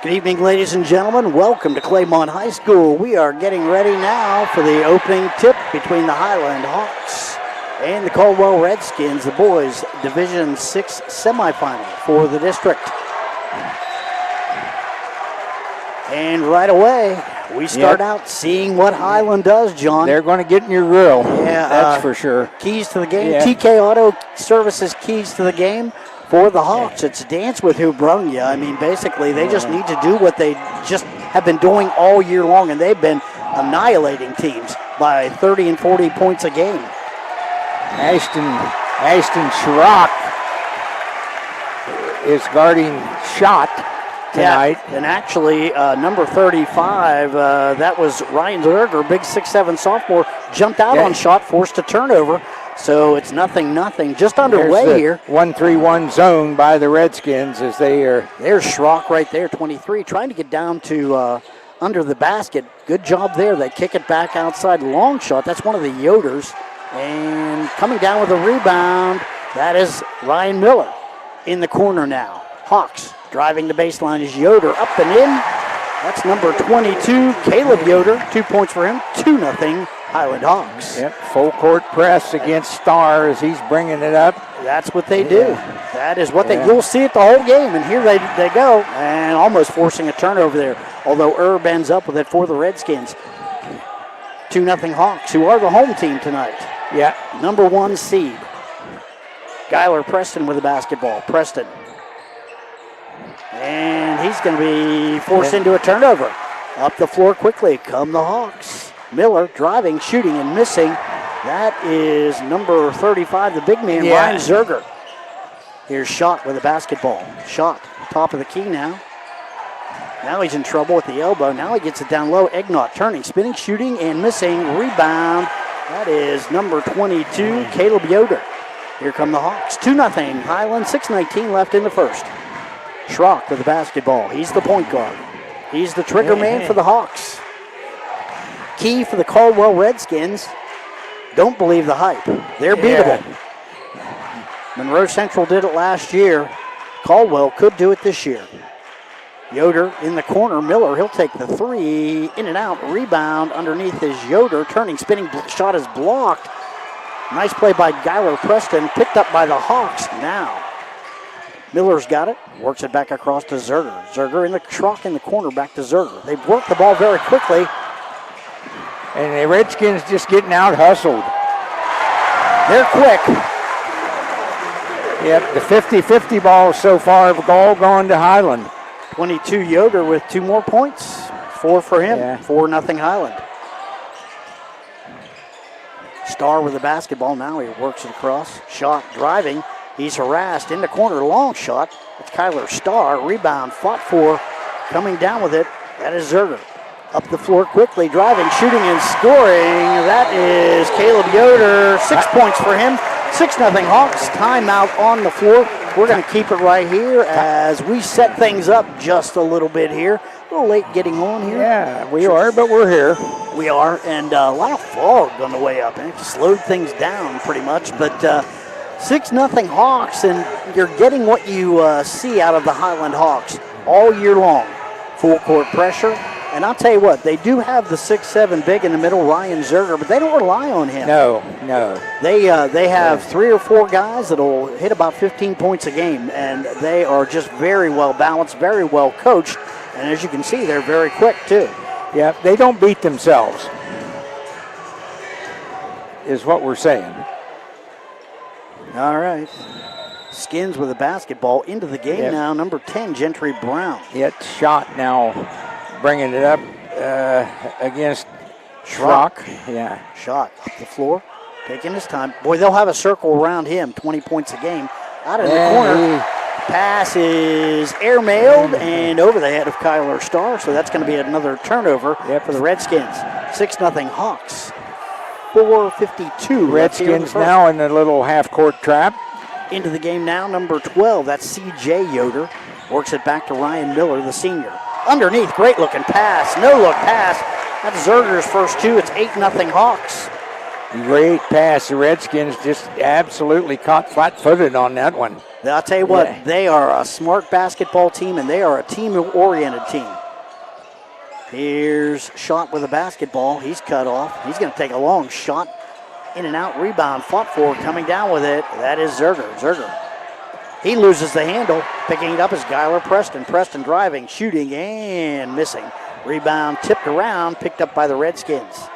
Good evening, ladies and gentlemen. Welcome to Claymont High School. We are getting ready now for the opening tip between the Highland Hawks and the Caldwell Redskins, the boys' Division 6 semifinal for the district. And right away, we start out seeing what Highland does, John. They're going to get in your grill. Yeah, that's for sure. Keys to the game. Yeah. TK Auto Services keys to the game for the Hawks. It's dance with who brung you. I mean, basically, they just need to do what they just have been doing all year long, and they've been annihilating teams by 30 and 40 points a game. Ashton Schrock is guarding shot tonight. Yeah, and actually, number 35, that was Ryan Zerger, big 6'7" sophomore, jumped out on shot, forced a turnover. So it's 0-0, just underway here. 1-3-1 zone by the Redskins as they are. There's Schrock right there, 23, trying to get down to under the basket. Good job there. They kick it back outside, long shot. That's one of the Yoders. And coming down with a rebound, that is Ryan Miller in the corner now. Hawks driving the baseline is Yoder up and in. That's number 22, Caleb Yoder. 2 points for him, 2-0 Highland Hawks. Yep, full court press against Starr as he's bringing it up. That's what they do. That is what you'll see it the whole game. And here they go, and almost forcing a turnover there. Although Erb ends up with it for the Redskins. 2-0 Hawks, who are the home team tonight. Yeah. Number 1 seed. Skylar Preston with the basketball. Preston. And he's going to be forced into a turnover. Up the floor quickly come the Hawks. Miller driving, shooting, and missing. That is number 35, the big man, Ryan Zerger. Here's Schott with the basketball. Schott, top of the key now. Now he's in trouble with the elbow. Now he gets it down low. Egnott turning, spinning, shooting, and missing. Rebound. That is number 22, Caleb Yoder. Here come the Hawks. 2-0 Highland, 6:19 left in the first. Schrock with the basketball. He's the point guard. He's the trigger man for the Hawks. Key for the Caldwell Redskins. Don't believe the hype. They're beatable. Monroe Central did it last year. Caldwell could do it this year. Yoder in the corner. Miller, he'll take the three. In and out. Rebound underneath is Yoder. Turning, spinning shot is blocked. Nice play by Skylar Preston. Picked up by the Hawks now. Miller's got it. Works it back across to Zerger. Zerger in the Schrock in the corner. Back to Zerger. They've worked the ball very quickly. And the Redskins just getting out hustled. They're quick. Yep, the 50-50 balls so far have all gone to Highland. 22 Yoder with 2 more points. 4 for him. 4-0 Highland. Starr with the basketball. Now he works it across. Shot driving. He's harassed in the corner. Long shot. It's Kyler Starr. Rebound fought for. Coming down with it. That is Zerger. Up the floor quickly, driving, shooting, and scoring. That is Caleb Yoder. 6 points for him. 6-0 Hawks. Timeout on the floor. We're going to keep it right here as we set things up just a little bit here. A little late getting on here. Yeah, we are, but we're here. We are, and a lot of fog on the way up. And it slowed things down pretty much, but 6-0 Hawks, and you're getting what you see out of the Highland Hawks all year long. Full court pressure. And I'll tell you what, they do have the 6'7" big in the middle, Ryan Zerger, but they don't rely on him. No. They have 3 or 4 guys that'll hit about 15 points a game, and they are just very well balanced, very well coached, and as you can see, they're very quick too. Yeah, they don't beat themselves, is what we're saying. All right. Skins with the basketball into the game now, number 10, Gentry Brown. Yet shot now. Bringing it up against Schrock. Yeah. Shot up the floor, taking his time. Boy, they'll have a circle around him, 20 points a game. Out in the corner. Pass is airmailed and over the head of Kyler Starr, so that's going to be another turnover for the Redskins. 6-0 Hawks. 4:52. Redskins now in a little half-court trap. Into the game now, number 12. That's C.J. Yoder. Works it back to Ryan Miller, the senior. Underneath, great looking pass, no look pass. That's Zerger's first 2. It's 8-0 Hawks. Great pass. The Redskins just absolutely caught flat-footed on that one. I'll tell you what, Yeah. they are a smart basketball team, and they are a team-oriented team. Here's Schott with a basketball. He's cut off. He's going to take a long shot. In and out rebound, fought for, coming down with it. That is Zerger. He loses the handle. Picking it up is Guyler Preston. Preston driving, shooting, and missing. Rebound tipped around, picked up by the Redskins.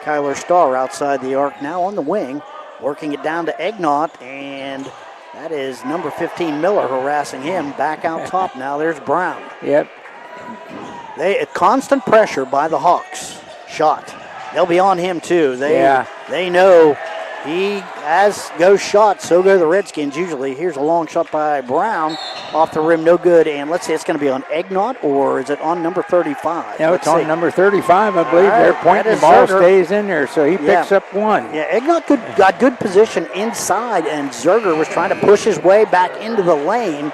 Kyler Starr outside the arc, now on the wing, working it down to Egnott, and that is number 15, Miller, harassing him. Back out top now, there's Brown. Yep. Constant pressure by the Hawks. Schott. They'll be on him too. They know as goes Schott, so go the Redskins usually. Here's a long shot by Brown. Off the rim, no good. And let's see, it's going to be on Egnott, or is it on number 35? No, it's on number 35, I believe. Right, They're pointing the ball, stays in there, so he picks up one. Yeah, Egnott got good position inside, and Zerger was trying to push his way back into the lane.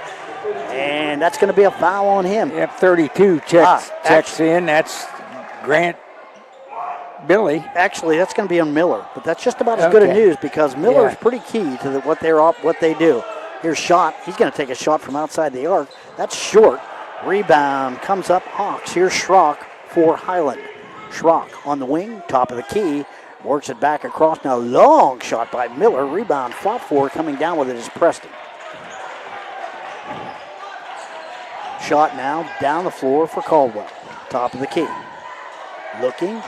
And that's going to be a foul on him. Yep, 32 checks in. That's Grant Billy. Actually, that's going to be on Miller, but that's just about as good a news because Miller is pretty key to what they do. Here's Schott. He's going to take a shot from outside the arc. That's short. Rebound comes up Hawks. Here's Schrock for Hiland. Schrock on the wing, top of the key, works it back across. Now long shot by Miller. Rebound fought for, coming down with it is Preston. Shot now down the floor for Caldwell. Top of the key. Looking.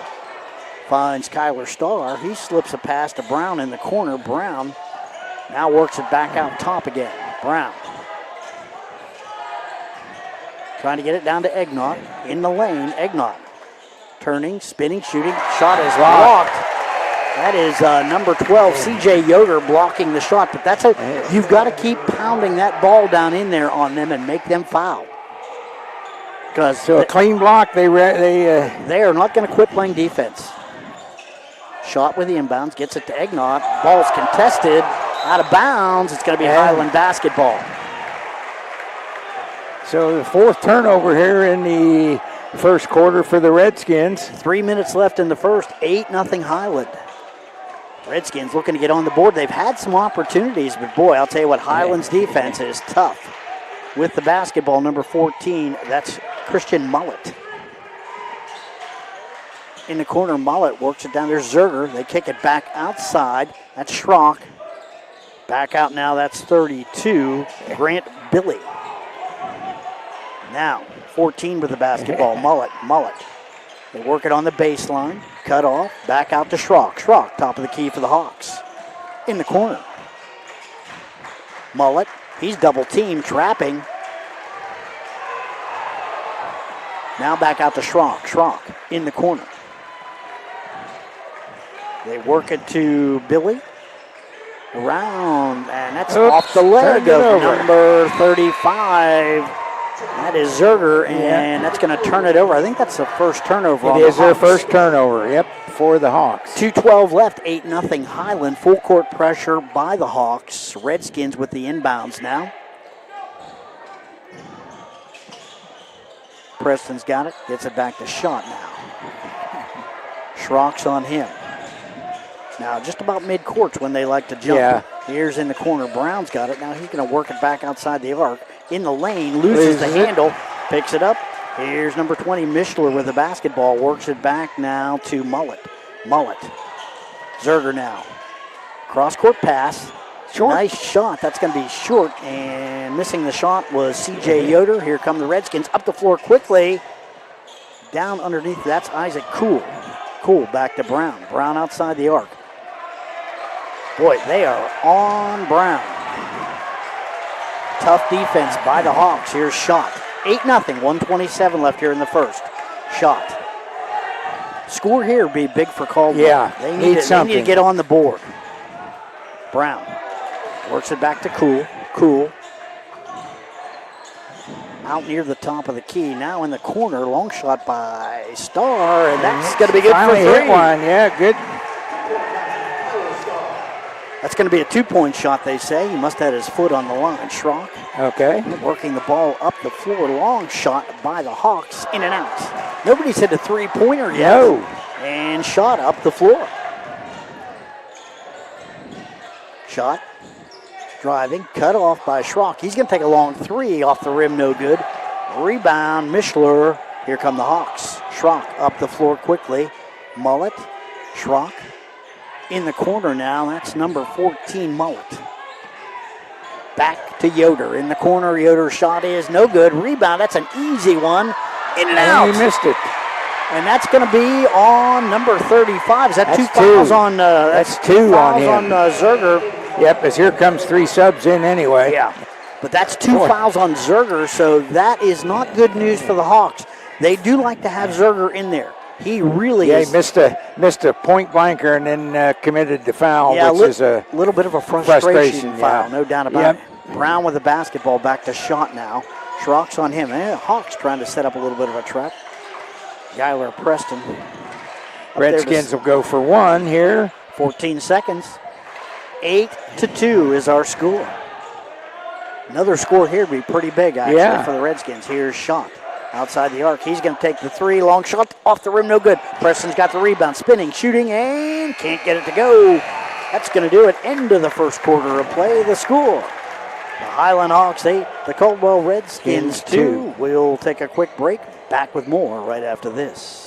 Finds Kyler Starr. He slips a pass to Brown in the corner. Brown now works it back out top again. Brown. Trying to get it down to Egnott. In the lane, Egnott. Turning, spinning, shooting. Shot is blocked. That is number 12, C.J. Yoder, blocking the shot. But you've got to keep pounding that ball down in there on them and make them foul. So a clean block, they are not going to quit playing defense. Shot with the inbounds, gets it to Egnott. Ball's contested, out of bounds. It's going to be Highland basketball. So the fourth turnover here in the first quarter for the Redskins. 3 minutes left in the first, 8-0 Highland. Redskins looking to get on the board. They've had some opportunities, but boy, I'll tell you what, Highland's defense is tough. With the basketball, number 14, that's Christian Mullet. In the corner, Mullet works it down. There's Zerger. They kick it back outside. That's Schrock. Back out now, that's 32, Grant Billy. Now, 14 with the basketball, Mullet. They work it on the baseline, cut off, back out to Schrock. Schrock, top of the key for the Hawks. In the corner. Mullet, he's double teamed, trapping. Now back out to Schrock. Schrock in the corner. They work it to Billy. Around, and that's off the leg of number 35. That is Zerger, and that's going to turn it over. I think that's the first turnover on the Hawks. It is their first turnover, yep, for the Hawks. 2:12 left, 8-0 Highland. Full court pressure by the Hawks. Redskins with the inbounds now. Preston's got it, gets it back to Schott now. Schrock's on him. Now, just about mid-court's when they like to jump. Yeah. Here's in the corner. Brown's got it. Now he's going to work it back outside the arc. In the lane, loses the handle, picks it up. Here's number 20, Mishler with the basketball. Works it back now to Mullet. Zerger now. Cross-court pass. Short. Nice shot. That's going to be short. And missing the shot was C.J. Yoder. Here come the Redskins. Up the floor quickly. Down underneath. That's Isaac Cool. Cool back to Brown. Brown outside the arc. Boy, they are on Brown. Tough defense by the Hawks. Here's Schott. 8-0. 1:27 left here in the first. Schott. Score here would be big for Caldwell. Yeah, they need to get on the board. Brown works it back to Cool. Cool. Out near the top of the key. Now in the corner. Long shot by Starr. And that's going to be good for three. Hit one. Yeah, good. That's going to be a 2-point shot, they say. He must have had his foot on the line. Schrock. Okay. Working the ball up the floor. Long shot by the Hawks. In and out. Nobody's hit a three-pointer yet. No. And shot up the floor. Shot. driving, cut off by Schrock. He's going to take a long three off the rim, no good. Rebound, Mishler. Here come the Hawks. Schrock up the floor quickly. Mullet, Schrock in the corner now. That's number 14, Mullet. Back to Yoder in the corner. Yoder's shot is no good. Rebound, that's an easy one. In and out. He missed it. And that's going to be on number 35. Is that That's two fouls on? That's two on him. On Zerger. Yep, as here comes 3 subs in anyway. Yeah, but that's 2 fouls on Zerger, so that is not good news for the Hawks. They do like to have Zerger in there. He really is. He missed a point blanker and then committed the foul, which is a little bit of a frustration foul, yeah. no doubt about it. Brown with the basketball, back to shot now. Schrock's on him. Hawks trying to set up a little bit of a trap. Guyler Preston. Redskins will go for one here. 14 seconds. 8-2 is our score. Another score here would be pretty big, actually, for the Redskins. Here's Shot outside the arc. He's going to take the three. Long shot off the rim, no good. Preston's got the rebound, spinning, shooting, and can't get it to go. That's going to do it. End of the first quarter of play. The score: the Hiland Hawks 8, the Caldwell Redskins 2. We'll take a quick break. Back with more right after this.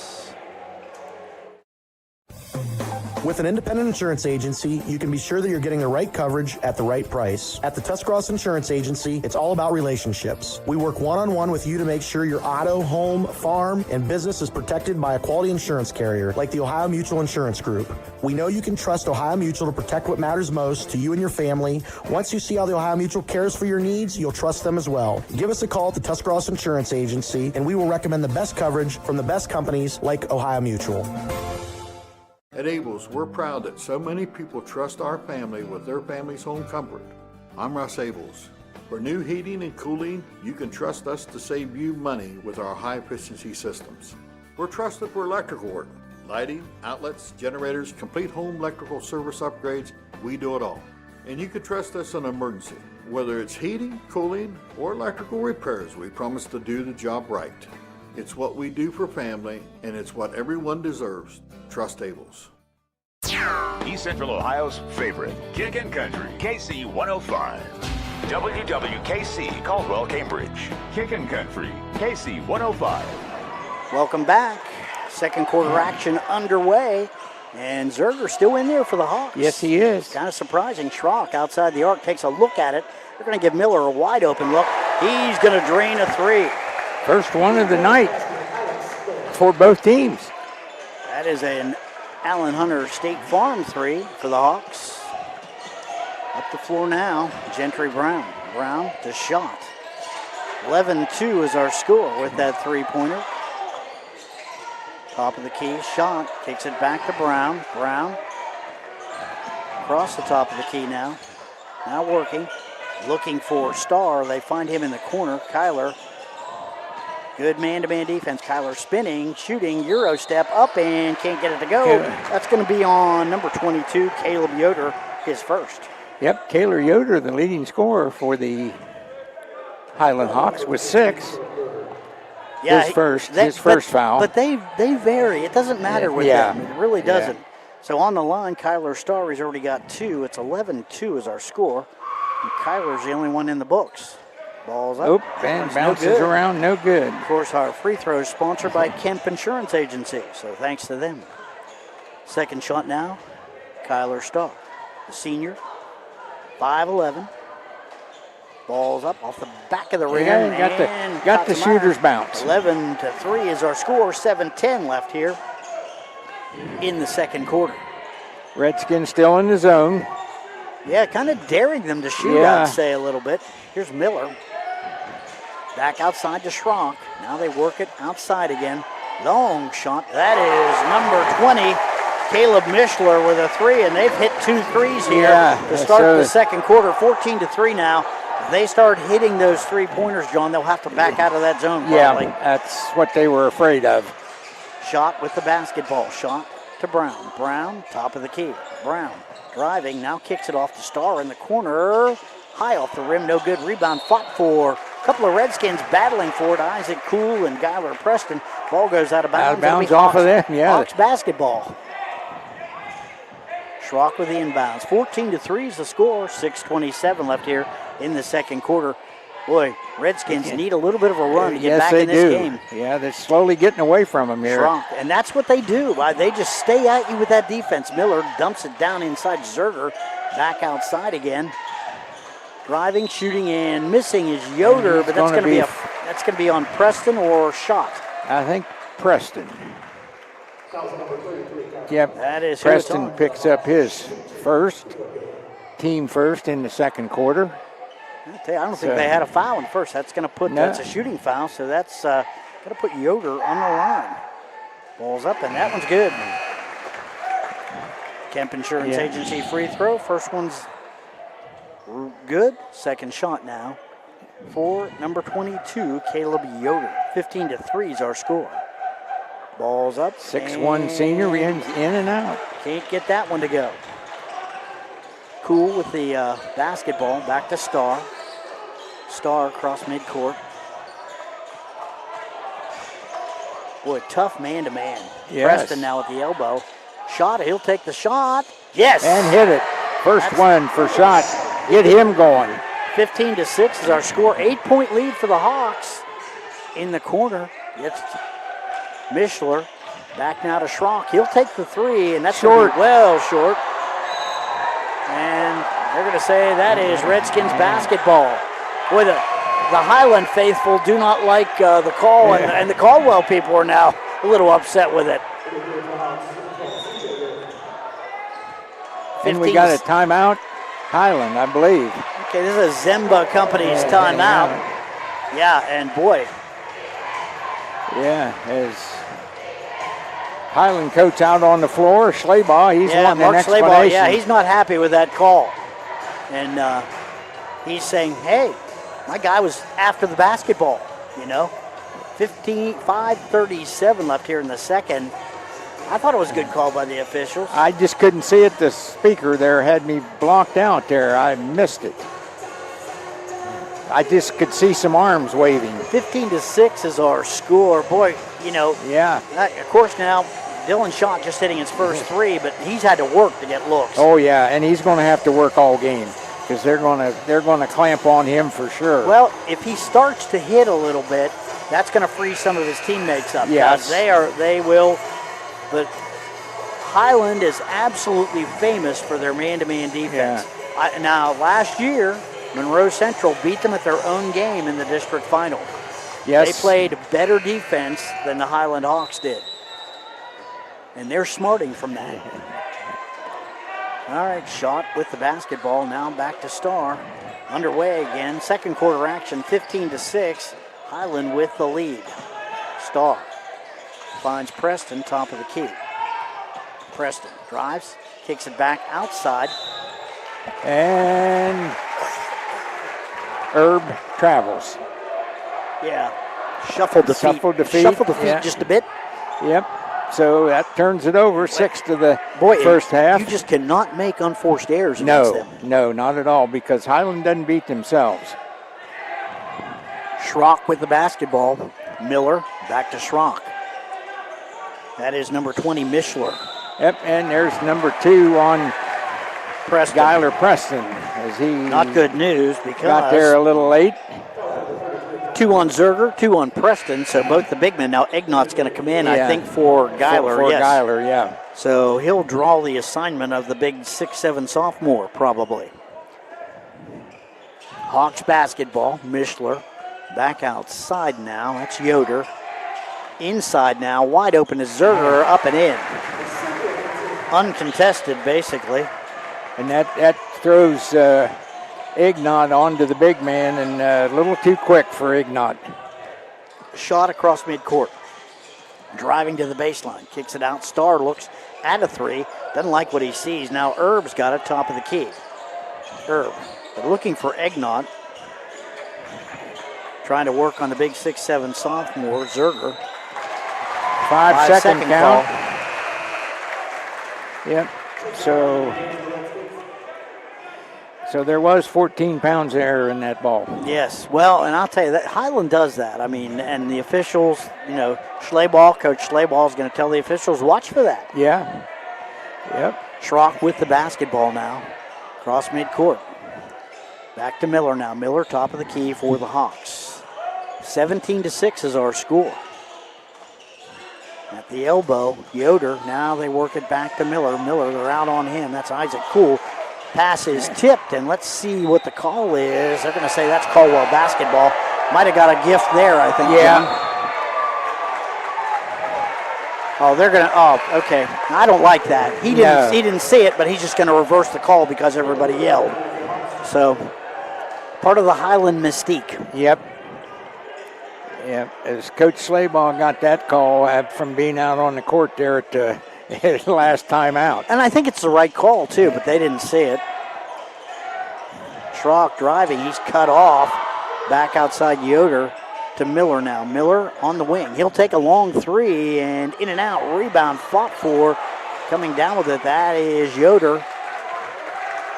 With an independent insurance agency, you can be sure that you're getting the right coverage at the right price. At the Tuscarawas Insurance Agency, it's all about relationships. We work one-on-one with you to make sure your auto, home, farm, and business is protected by a quality insurance carrier like the Ohio Mutual Insurance Group. We know you can trust Ohio Mutual to protect what matters most to you and your family. Once you see how the Ohio Mutual cares for your needs, you'll trust them as well. Give us a call at the Tuscarawas Insurance Agency, and we will recommend the best coverage from the best companies like Ohio Mutual. At Abels, we're proud that so many people trust our family with their family's home comfort. I'm Russ Abels. For new heating and cooling, you can trust us to save you money with our high-efficiency systems. We're trusted for electrical work, lighting, outlets, generators, complete home electrical service upgrades. We do it all. And you can trust us in an emergency. Whether it's heating, cooling, or electrical repairs, we promise to do the job right. It's what we do for family, and it's what everyone deserves. Trust Abels. East Central Ohio's favorite, Kickin' Country, KC 105. WWKC, Caldwell, Cambridge. Kickin' Country, KC 105. Welcome back. Second quarter action underway. And Zerger still in there for the Hawks. Yes, he is. Kind of surprising. Schrock outside the arc takes a look at it. They're going to give Miller a wide open look. He's going to drain a three. First one of the night for both teams. That is an Allen Hunter State Farm three for the Hawks. Up the floor now, Gentry Brown. Brown to shot. 11-2 is our score with that three-pointer. Top of the key, shot, kicks it back to Brown. Brown across the top of the key now. Now working, looking for Starr. They find him in the corner. Kyler. Good man-to-man defense. Kyler spinning, shooting, Euro step up and can't get it to go. That's going to be on number 22, Caleb Yoder, his first. Yep, Caleb Yoder, the leading scorer for the Hiland Hawks with 6. Yeah, his first foul. But they vary. It doesn't matter with them. It really doesn't. So on the line, Kyler Starr, he's already got 2. It's 11-2 is our score. And Kyler's the only one in the books. Ball's up. And bounces around, no good. Of course, our free throw is sponsored by Kemp Insurance Agency, so thanks to them. Second shot now, Kyler Starr, the senior, 5'11". Ball's up off the back of the rim. Got the shooter's bounce. 11-3 is our score. 7:10 left here in the second quarter. Redskins still in the zone. Yeah, kind of daring them to shoot, I'd say, a little bit. Here's Miller. Back outside to Schrock. Now they work it outside again. Long shot. That is number 20, Caleb Mishler with a three, and they've hit 2 threes here to start the second quarter. 14-3 now. If they start hitting those three-pointers, John, they'll have to back out of that zone probably. Yeah, that's what they were afraid of. Shot with the basketball. Shot to Brown. Brown, top of the key. Brown driving, now kicks it off to Starr in the corner. High off the rim, no good. Rebound fought for. A couple of Redskins battling for it. Isaac Cool and Guyler Preston. Ball goes out of bounds. Out of bounds off of them, Hawks basketball. Schrock with the inbounds. 14-3 is the score. 6:27 left here in the second quarter. Boy, Redskins need a little bit of a run to get back in this game. Yeah, they're slowly getting away from them here. Schrock, and that's what they do. They just stay at you with that defense. Miller dumps it down inside Zerger. Back outside again. Driving, shooting, and missing is Yoder, but that's going to be on Preston or Schott. I think Preston. Yep, that is Preston picks up his team first in the second quarter. I don't think they had a foul in first. That's going to put that's a shooting foul, so that's going to put Yoder on the line. Ball's up, and that one's good. Kemp Insurance Agency free throw. First one's good. Second shot now for number 22, Caleb Yoder. 15-3 is our score. Ball's up. 6'1" senior in and out. Can't get that one to go. Cool with the basketball. Back to Starr. Starr across midcourt. Boy, tough man-to-man. Yes. Preston now at the elbow. Shot. He'll take the shot. Yes. And hit it. First one for Schott. Get him going. 15-6 is our score. 8-point lead for the Hawks. In the corner. Gets Mishler. Back now to Schrock. He'll take the three, and that's short. Well short. And they're going to say that is Redskins basketball. Boy, the Highland faithful do not like the call, and the Caldwell people are now a little upset with it. And we got a timeout, Highland, I believe. Okay, this is a Zemba Company's timeout. Yeah, and boy. Yeah, as Highland coach out on the floor, Schleybaugh, he's wanting an explanation. Schleybaugh, yeah, he's not happy with that call. And he's saying, hey, my guy was after the basketball, 5:37 left here in the second. I thought it was a good call by the officials. I just couldn't see it. The speaker there had me blocked out there. I missed it. I just could see some arms waving. 15-6 is our score. Boy, Yeah. Of course now, Dylan Schott just hitting his first three, but he's had to work to get looks. Oh yeah, and he's going to have to work all game because they're going to clamp on him for sure. Well, if he starts to hit a little bit, that's going to free some of his teammates up. Yes. They will. But Highland is absolutely famous for their man-to-man defense. Yeah. Now, last year, Monroe Central beat them at their own game in the district final. Yes. They played better defense than the Highland Hawks did. And they're smarting from that. All right, Schott with the basketball. Now back to Starr. Underway again. Second quarter action, 15-6. Highland with the lead. Starr finds Preston, top of the key. Preston drives, kicks it back outside. And Herb travels. Yeah, shuffled the feet just a bit. Yep. So that turns it over, 6 to the first half. You just cannot make unforced errors against them. No, not at all, because Highland doesn't beat themselves. Schrock with the basketball. Miller back to Schrock. That is number 20, Mishler. Yep, and there's number 2 on Preston. Skylar Preston. As he not good news because got there a little late. 2 on Zerger, 2 on Preston, so both the big men. Now Ignat's going to come in, I think, for Geiler. For Geiler, yeah. So he'll draw the assignment of the big 6'7" sophomore, probably. Hawks basketball, Mishler. Back outside now, that's Yoder. Inside now, wide open is Zerger, up and in. Uncontested, basically. And that throws Ignat onto the big man, and a little too quick for Ignat. Shot across midcourt. Driving to the baseline, kicks it out. Starr looks at a three, doesn't like what he sees. Now Herb's got it, top of the key. Herb, they're looking for Ignat. Trying to work on the big 6'7" sophomore, Zerger. 5-second count. Call. Yep. So there was 14 pounds of error in that ball. Yes. Well, and I'll tell you that Highland does that. I mean, and the officials, Coach Schleybaugh is going to tell the officials, watch for that. Yeah. Yep. Schrock with the basketball now. Cross midcourt. Back to Miller now. Miller top of the key for the Hawks. 17-6 is our score. At the elbow, Yoder. Now they work it back to Miller. Miller, they're out on him. That's Isaac Cool. Pass is tipped, and let's see what the call is. They're going to say that's Caldwell basketball. Might have got a gift there, I think. Yeah. John. Oh, they're going to. Oh, okay. I don't like that. He didn't. No. He didn't see it, but he's just going to reverse the call because everybody yelled. So, part of the Highland mystique. Yep. Yep. As Coach Slaybaugh got that call from being out on the court there at his last time out. And I think it's the right call, too, but they didn't see it. Schrock driving. He's cut off. Back outside Yoder to Miller now. Miller on the wing. He'll take a long three and in and out. Rebound fought for. Coming down with it, that is Yoder.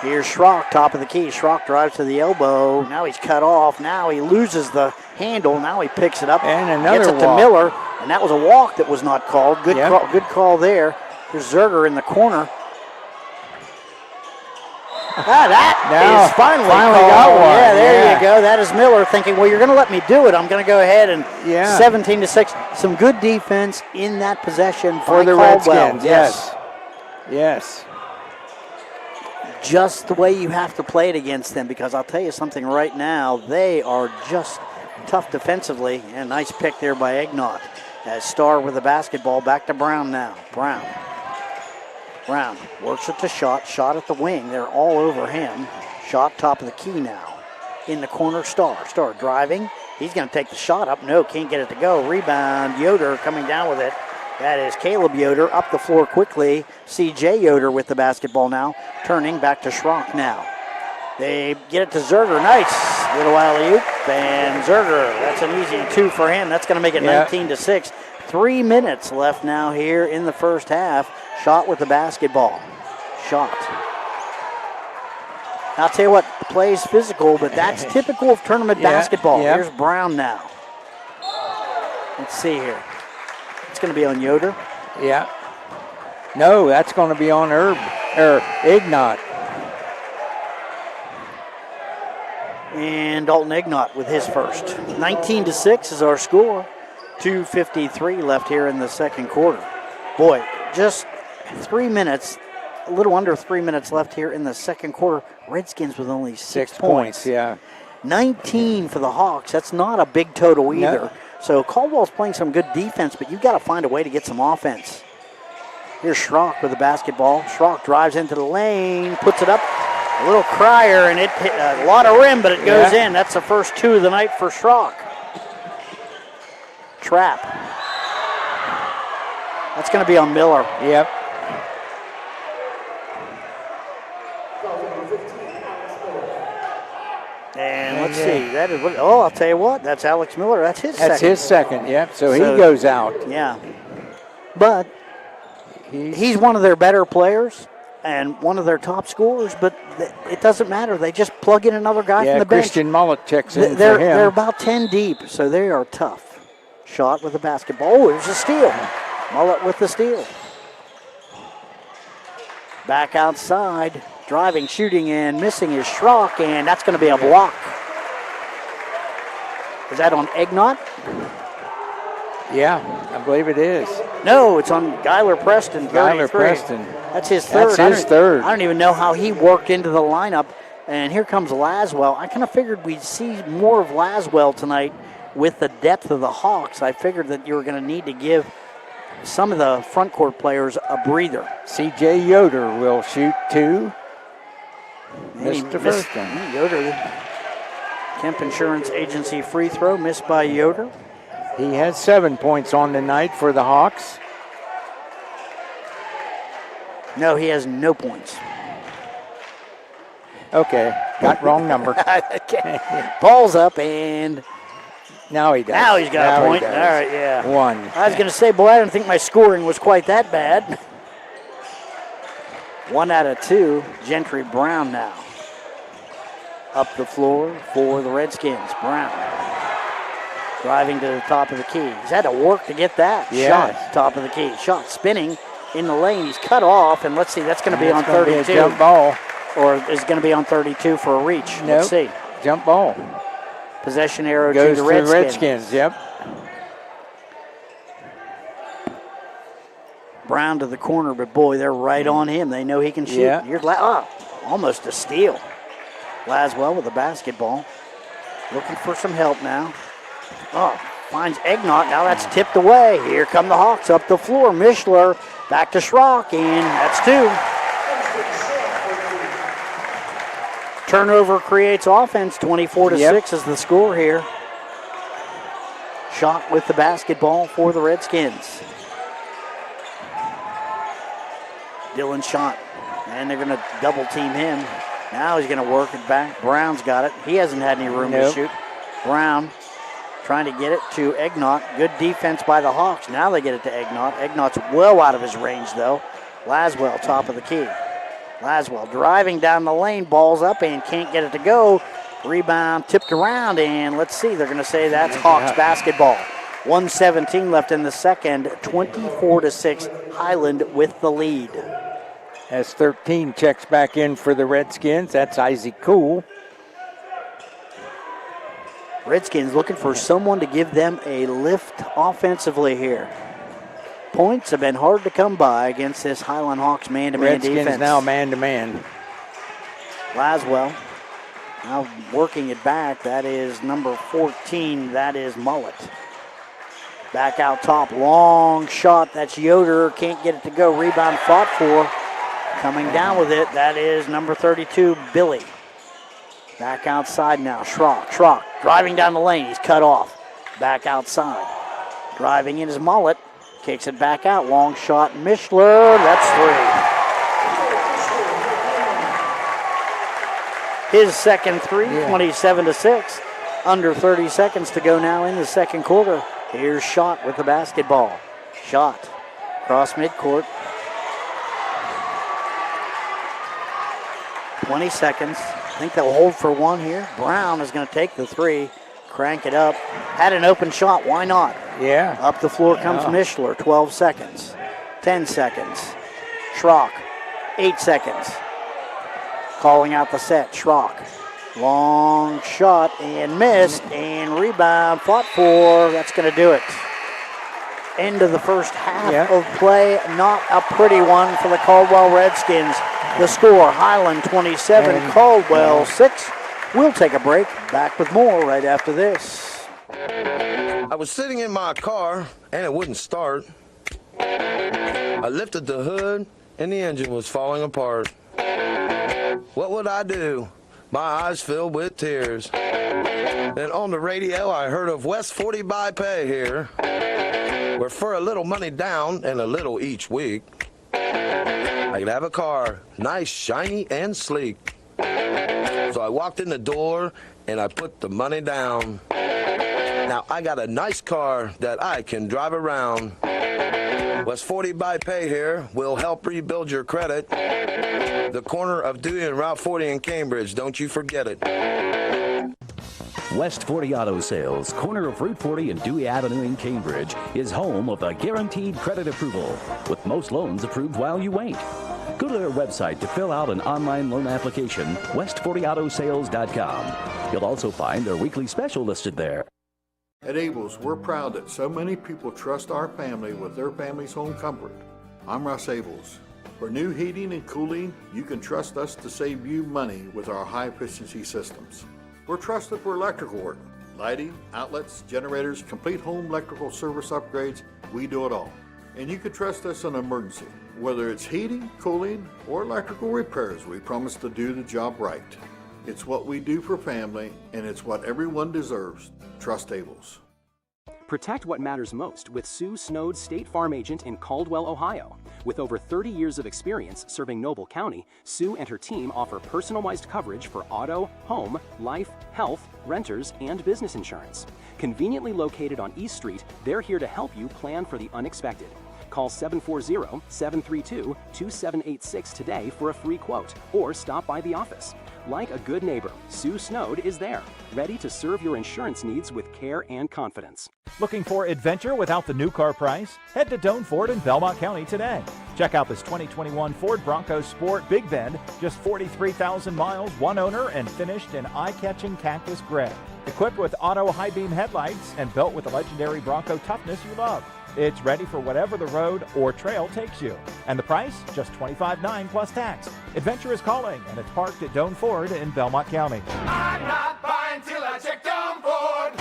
Here's Schrock, top of the key. Schrock drives to the elbow. Now he's cut off. Now he loses the handle. Now he picks it up. And another gets it to walk. Miller. And that was a walk that was not called. Good Yep. call, good call there. There's Zerger in the corner. That Now, is finally finally called. got one. Yeah, there Yeah. you go. That is Miller thinking, well, you're going to let me do it. I'm going to go ahead and Yeah. 17-6. Some good defense in that possession For by the Caldwell. Redskins, yes. Yes. Just the way you have to play it against them, because I'll tell you something right now, they are just tough defensively. And nice pick there by Egnott. As Starr with the basketball, back to Brown now. Brown works it to Shot at the wing. They're all over him. Shot top of the key now. In the corner, Starr driving. He's going to take the shot up. No, can't get it to go. Rebound, Yoder coming down with it. That is Caleb Yoder up the floor quickly. CJ Yoder with the basketball now. Turning back to Schrock now. They get it to Zerger. Nice little alley-oop. And Zerger, that's an easy two for him. That's going to make it 19-6. 3 minutes left now here in the first half. Shot with the basketball. Shot. I'll tell you what, plays physical, but that's typical of tournament basketball. Yeah. Here's Brown now. Let's see here. It's going to be on Yoder. Yeah. No, that's going to be on Ignott. And Dalton Ignott with his first. 19-6 is our score. 2:53 left here in the second quarter. Boy, just 3 minutes, a little under 3 minutes left here in the second quarter. Redskins with only 6 points. Yeah. 19 for the Hawks. That's not a big total either. No. So Caldwell's playing some good defense, but you've got to find a way to get some offense. Here's Schrock with the basketball. Schrock drives into the lane, puts it up. A little crier, and it hit a lot of rim, but it goes in. That's the first two of the night for Schrock. Trap. That's going to be on Miller. Yep. And let's see. That is what. Oh, I'll tell you what. That's Alex Miller. That's his second. That's his second, yep. So he goes out. Yeah. But he's one of their better players and one of their top scorers, but it doesn't matter. They just plug in another guy from the bench. Christian Mullet checks in They're for him. They're about 10 deep, so they are tough. Shot with the basketball. Oh, there's a steal. Mullet with the steal. Back outside. Driving, shooting, and missing is Schrock, and that's going to be a block. Is that on Egnott? Yeah, I believe it is. No, it's on Skylar Preston. Skylar 33. Preston. That's his third. That's his third. I don't even know how he worked into the lineup. And here comes Laswell. I kind of figured we'd see more of Laswell tonight with the depth of the Hawks. I figured that you were going to need to give some of the front court players a breather. CJ Yoder will shoot two. Missed the first one. Yoder, Kemp Insurance Agency free throw missed by Yoder. He has 7 points on the night for the Hawks. No, he has no points. Okay, got wrong number. Okay. Ball's up, and Now he does. now he's got a point. He All does. right, yeah. One. I was going to say, boy, I didn't think my scoring was quite that bad. 1 out of 2. Gentry Brown now. Up the floor for the Redskins. Brown. Driving to the top of the key. He's had to work to get that. Yes. Shot, top of the key. Shot spinning. in the lane. He's cut off, and let's see, that's going to be on 32. Be a jump ball. Or is going to be on 32 for a reach. Nope. Let's see. Jump ball. Possession arrow Goes to the Redskins. Redskins, yep. Brown to the corner, but boy, they're right on him. They know he can shoot. Yeah. Here's almost a steal. Laswell with the basketball. Looking for some help now. Finds Egnott. Now that's tipped away. Here come the Hawks up the floor. Mishler back to Schrock, and that's 2. Turnover creates offense. 24-6 is the score here. Schott with the basketball for the Redskins. Dylan Schott, and they're going to double team him. Now he's going to work it back. Brown's got it. He hasn't had any room to shoot. Brown trying to get it to Egnott. Good defense by the Hawks. Now they get it to Egnott. Egnott's well out of his range, though. Laswell, top of the key. Laswell driving down the lane, balls up and can't get it to go. Rebound tipped around, and let's see, they're going to say that's Hawks basketball. 1:17 left in the second, 24-6, Highland with the lead. As 13 checks back in for the Redskins, that's Isaac Cool. Redskins looking for someone to give them a lift offensively here. Points have been hard to come by against this Highland Hawks man-to-man defense. Redskins now man-to-man. Laswell now working it back. That is number 14. That is Mullet. Back out top. Long shot. That's Yoder. Can't get it to go. Rebound fought for. Coming down with it. That is number 32, Billy. Back outside now. Schrock driving down the lane. He's cut off. Back outside. Driving in his Mullet. Kicks it back out. Long shot. Mishler. That's 3. His second 3, 27-6. Under 30 seconds to go now in the second quarter. Here's Schott with the basketball. Schott across midcourt. 20 seconds. I think they'll hold for one here. Brown is going to take the 3. Crank it up. Had an open shot. Why not? Yeah. Up the floor comes Mishler. 12 seconds. 10 seconds. Schrock. 8 seconds. Calling out the set. Schrock. Long shot and missed. And rebound fought for. That's going to do it. End of the first half of play. Not a pretty one for the Caldwell Redskins. The score, Highland 27, Caldwell 6. We'll take a break. Back with more right after this. I was sitting in my car and it wouldn't start. I lifted the hood and the engine was falling apart. What would I do? My eyes filled with tears. Then on the radio I heard of West 40 by Pay here, where for a little money down and a little each week, I could have a car, nice, shiny, and sleek. So I walked in the door and I put the money down. Now I got a nice car that I can drive around. West 40 by Pay here will help rebuild your credit. The corner of Dewey and Route 40 in Cambridge, don't you forget it. West 40 Auto Sales, corner of Route 40 and Dewey Avenue in Cambridge, is home of the guaranteed credit approval, with most loans approved while you wait. Go to their website to fill out an online loan application, west40autosales.com. You'll also find their weekly special listed there. At Abels, we're proud that so many people trust our family with their family's home comfort. I'm Russ Abels. For new heating and cooling, you can trust us to save you money with our high-efficiency systems. We're trusted for electrical work, lighting, outlets, generators, complete home electrical service upgrades. We do it all. And you can trust us in an emergency. Whether it's heating, cooling, or electrical repairs, we promise to do the job right. It's what we do for family, and it's what everyone deserves. Trust Abels. Protect what matters most with Sue Snowd, State Farm Agent in Caldwell, Ohio. With over 30 years of experience serving Noble County, Sue and her team offer personalized coverage for auto, home, life, health, renters, and business insurance. Conveniently located on East Street, they're here to help you plan for the unexpected. Call 740-732-2786 today for a free quote or stop by the office. Like a good neighbor, Sue Snowd is there, ready to serve your insurance needs with care and confidence. Looking for adventure without the new car price? Head to Doane Ford in Belmont County today. Check out this 2021 Ford Bronco Sport Big Bend, just 43,000 miles, one owner, and finished in eye-catching cactus gray. Equipped with auto high beam headlights and built with the legendary Bronco toughness you love. It's ready for whatever the road or trail takes you. And the price? Just $25,900 plus tax. Adventure is calling, and it's parked at Doane Ford in Belmont County. I'm not buying till I check Doane Ford.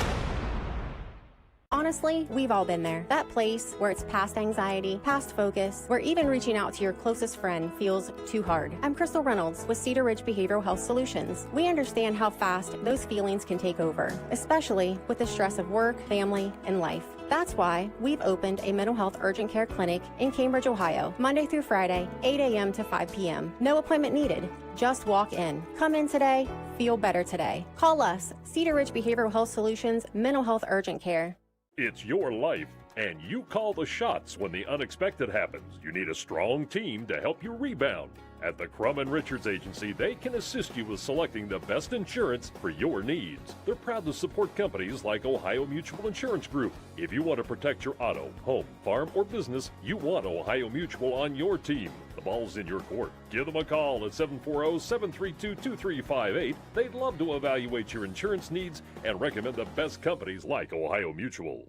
Honestly, we've all been there. That place where it's past anxiety, past focus, where even reaching out to your closest friend feels too hard. I'm Crystal Reynolds with Cedar Ridge Behavioral Health Solutions. We understand how fast those feelings can take over, especially with the stress of work, family, and life. That's why we've opened a mental health urgent care clinic in Cambridge, Ohio, Monday through Friday, 8 a.m. to 5 p.m. No appointment needed. Just walk in. Come in today. Feel better today. Call us, Cedar Ridge Behavioral Health Solutions, Mental Health Urgent Care. It's your life, and you call the shots when the unexpected happens. You need a strong team to help you rebound. At the Crum & Richards Agency, they can assist you with selecting the best insurance for your needs. They're proud to support companies like Ohio Mutual Insurance Group. If you want to protect your auto, home, farm, or business, you want Ohio Mutual on your team. The ball's in your court. Give them a call at 740-732-2358. They'd love to evaluate your insurance needs and recommend the best companies like Ohio Mutual.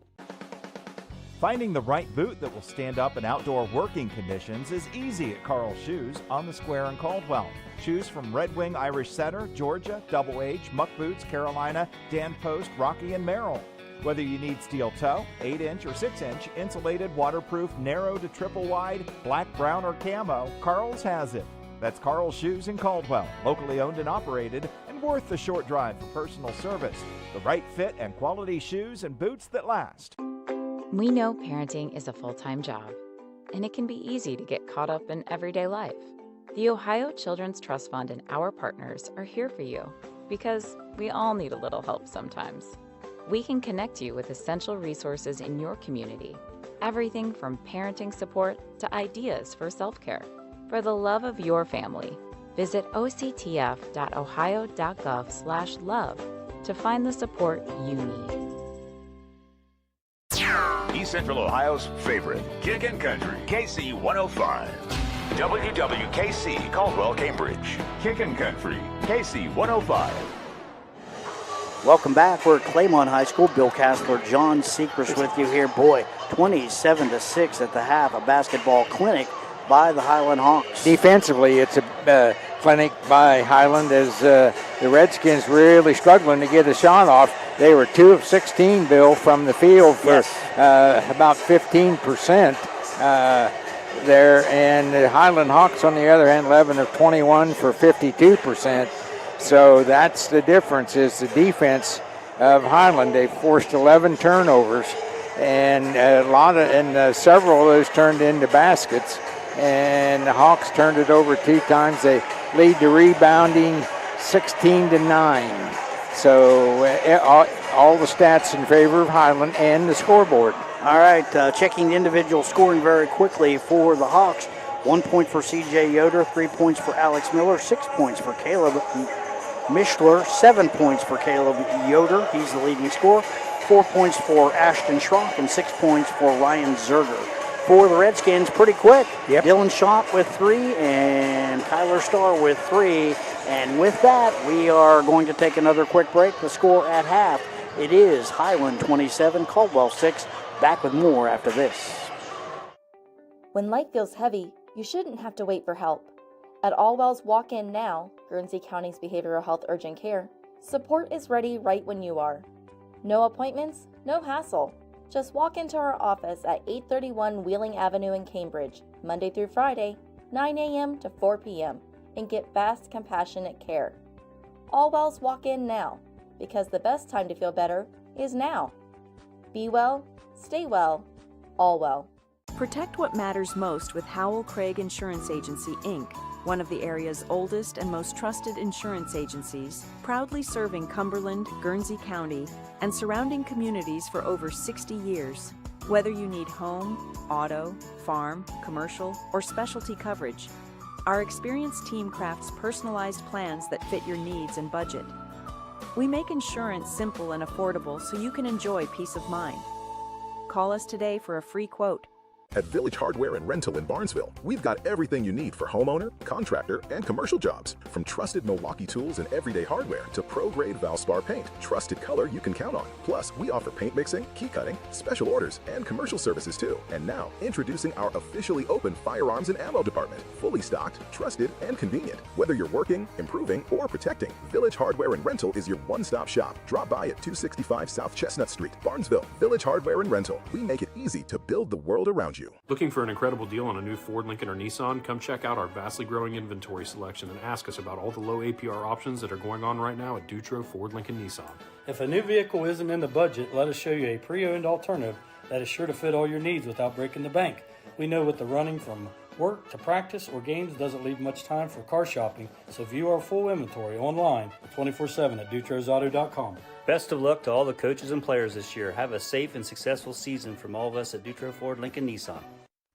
Finding the right boot that will stand up in outdoor working conditions is easy at Carl's Shoes on the Square in Caldwell. Shoes from Red Wing Irish Setter, Georgia, Double H, Muck Boots, Carolina, Dan Post, Rocky, and Merrill. Whether you need steel toe, 8-inch or 6-inch, insulated, waterproof, narrow to triple wide, black, brown, or camo, Carl's has it. That's Carl's Shoes in Caldwell, locally owned and operated, and worth the short drive for personal service. The right fit and quality shoes and boots that last. We know parenting is a full-time job, and it can be easy to get caught up in everyday life. The Ohio Children's Trust Fund and our partners are here for you because we all need a little help sometimes. We can connect you with essential resources in your community, everything from parenting support to ideas for self-care. For the love of your family, visit octf.ohio.gov/love to find the support you need. East Central Ohio's favorite, Kickin' Country, KC 105. WWKC, Caldwell, Cambridge. Kickin' Country, KC 105. Welcome back. We're at Claymont High School. Bill Castler, John Seacrest with you here. Boy, 27-6 at the half. A basketball clinic by the Hiland Hawks. Defensively, it's a clinic by Hiland as the Redskins really struggling to get a shot off. They were 2 of 16, Bill, from the field for about 15% there. And the Hiland Hawks, on the other hand, 11 of 21 for 52%. So that's the difference, is the defense of Hiland. They forced 11 turnovers, and several of those turned into baskets. And the Hawks turned it over 2 times. They lead the rebounding 16-9. So all the stats in favor of Hiland and the scoreboard. All right, checking the individual scoring very quickly for the Hawks. 1 point for C.J. Yoder, 3 points for Alex Miller, 6 points for Caleb Mishler, 7 points for Caleb Yoder. He's the leading scorer. 4 points for Ashton Schrock and 6 points for Ryan Zerger. For the Redskins, pretty quick. Yep. Dylan Schott with 3 and Kyler Starr with 3. And with that, we are going to take another quick break. The score at half, it is Highland 27, Caldwell 6. Back with more after this. When life feels heavy, you shouldn't have to wait for help. At Allwell's Walk-In Now, Guernsey County's Behavioral Health Urgent Care, support is ready right when you are. No appointments, no hassle. Just walk into our office at 831 Wheeling Avenue in Cambridge, Monday through Friday, 9 a.m. to 4 p.m., and get fast, compassionate care. Allwell's Walk In Now, because the best time to feel better is now. Be well, stay well, all well. Protect what matters most with Howell Craig Insurance Agency, Inc., one of the area's oldest and most trusted insurance agencies, proudly serving Cumberland, Guernsey County, and surrounding communities for over 60 years. Whether you need home, auto, farm, commercial, or specialty coverage, our experienced team crafts personalized plans that fit your needs and budget. We make insurance simple and affordable so you can enjoy peace of mind. Call us today for a free quote. At Village Hardware and Rental in Barnesville, we've got everything you need for homeowner, contractor, and commercial jobs. From trusted Milwaukee tools and everyday hardware to pro-grade Valspar paint, trusted color you can count on. Plus, we offer paint mixing, key cutting, special orders, and commercial services too. And now, introducing our officially open firearms and ammo department. Fully stocked, trusted, and convenient. Whether you're working, improving, or protecting, Village Hardware and Rental is your one-stop shop. Drop by at 265 South Chestnut Street, Barnesville. Village Hardware and Rental. We make it easy to build the world around you. Looking for an incredible deal on a new Ford, Lincoln, or Nissan? Come check out our vastly growing inventory selection and ask us about all the low APR options that are going on right now at Dutro Ford, Lincoln, Nissan. If a new vehicle isn't in the budget, let us show you a pre-owned alternative that is sure to fit all your needs without breaking the bank. We know with the running from work to practice or games doesn't leave much time for car shopping, so view our full inventory online 24/7 at dutrosauto.com. Best of luck to all the coaches and players this year. Have a safe and successful season from all of us at Dutro Ford, Lincoln, Nissan.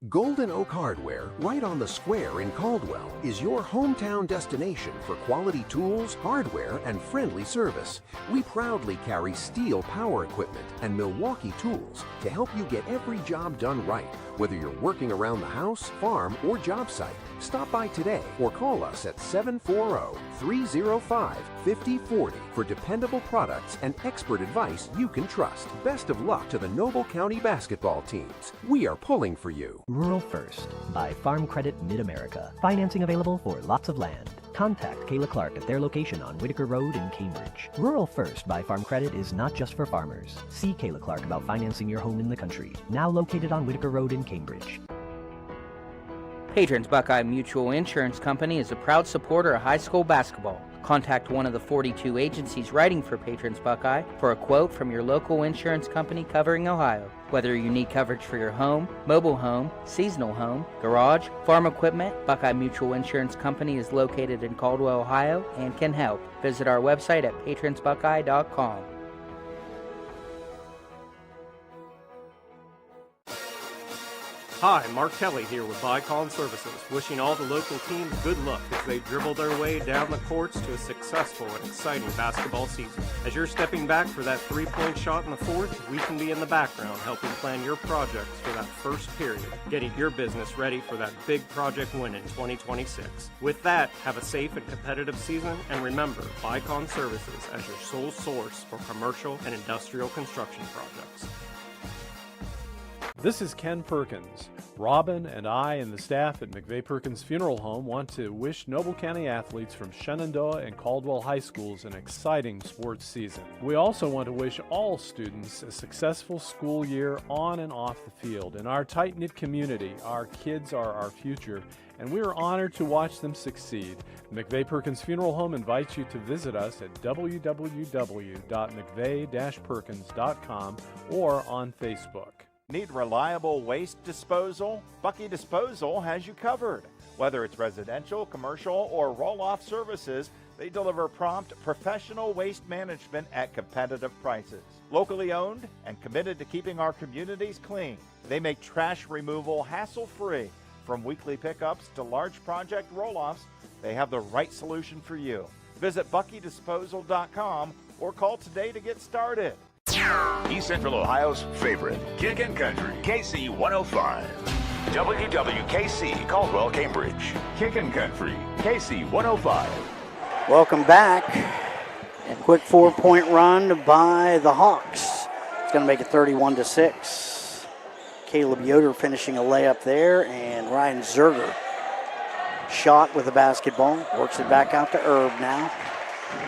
Golden Oak Hardware, right on the square in Caldwell, is your hometown destination for quality tools, hardware, and friendly service. We proudly carry steel power equipment and Milwaukee tools to help you get every job done right, whether you're working around the house, farm, or job site. Stop by today or call us at 740-305-5040 for dependable products and expert advice you can trust. Best of luck to the Noble County basketball teams. We are pulling for you. Rural First by Farm Credit Mid-America. Financing available for lots of land. Contact Kayla Clark at their location on Whitaker Road in Cambridge. Rural First by Farm Credit is not just for farmers. See Kayla Clark about financing your home in the country. Now located on Whitaker Road in Cambridge. Patrons Buckeye Mutual Insurance Company is a proud supporter of high school basketball. Contact one of the 42 agencies writing for Patrons Buckeye for a quote from your local insurance company covering Ohio. Whether you need coverage for your home, mobile home, seasonal home, garage, farm equipment, Buckeye Mutual Insurance Company is located in Caldwell, Ohio, and can help. Visit our website at patronsbuckeye.com. Hi, Mark Kelly here with Bicon Services, wishing all the local teams good luck as they dribble their way down the courts to a successful and exciting basketball season. As you're stepping back for that three-point shot in the fourth, we can be in the background helping plan your projects for that first period, getting your business ready for that big project win in 2026. With that, have a safe and competitive season, and remember Bicon Services as your sole source for commercial and industrial construction projects. This is Ken Perkins. Robin and I and the staff at McVeigh Perkins Funeral Home want to wish Noble County athletes from Shenandoah and Caldwell High Schools an exciting sports season. We also want to wish all students a successful school year on and off the field. In our tight-knit community, our kids are our future, and we are honored to watch them succeed. McVeigh Perkins Funeral Home invites you to visit us at www.mcveigh-perkins.com or on Facebook. Need reliable waste disposal? Bucky Disposal has you covered. Whether it's residential, commercial, or roll-off services, they deliver prompt, professional waste management at competitive prices. Locally owned and committed to keeping our communities clean, they make trash removal hassle-free. From weekly pickups to large project roll-offs, they have the right solution for you. Visit buckydisposal.com or call today to get started. East Central Ohio's favorite, Kickin' Country, KC 105. WWKC, Caldwell, Cambridge. Kickin' Country, KC 105. Welcome back. A quick 4-point run by the Hawks. It's going to make it 31-6. Caleb Yoder finishing a layup there, and Ryan Zerger shot with the basketball. Works it back out to Erb now.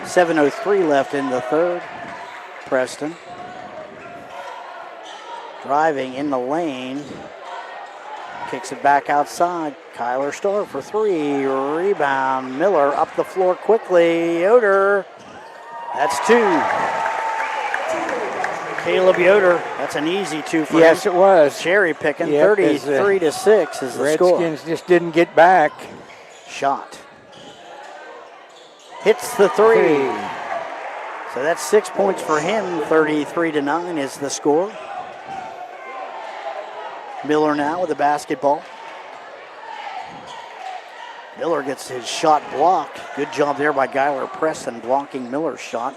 7:03 left in the third. Preston driving in the lane, kicks it back outside. Kyler Starr for three, rebound. Miller up the floor quickly. Yoder, that's two. Caleb Yoder, that's an easy two for him. Yes, it was. Cherry picking, Yep, 33-6 is the score. Redskins just didn't get back. Shot. Hits the three. So that's 6 points for him. 33-9 is the score. Miller now with the basketball. Miller gets his shot blocked. Good job there by Guyler Preston blocking Miller's shot.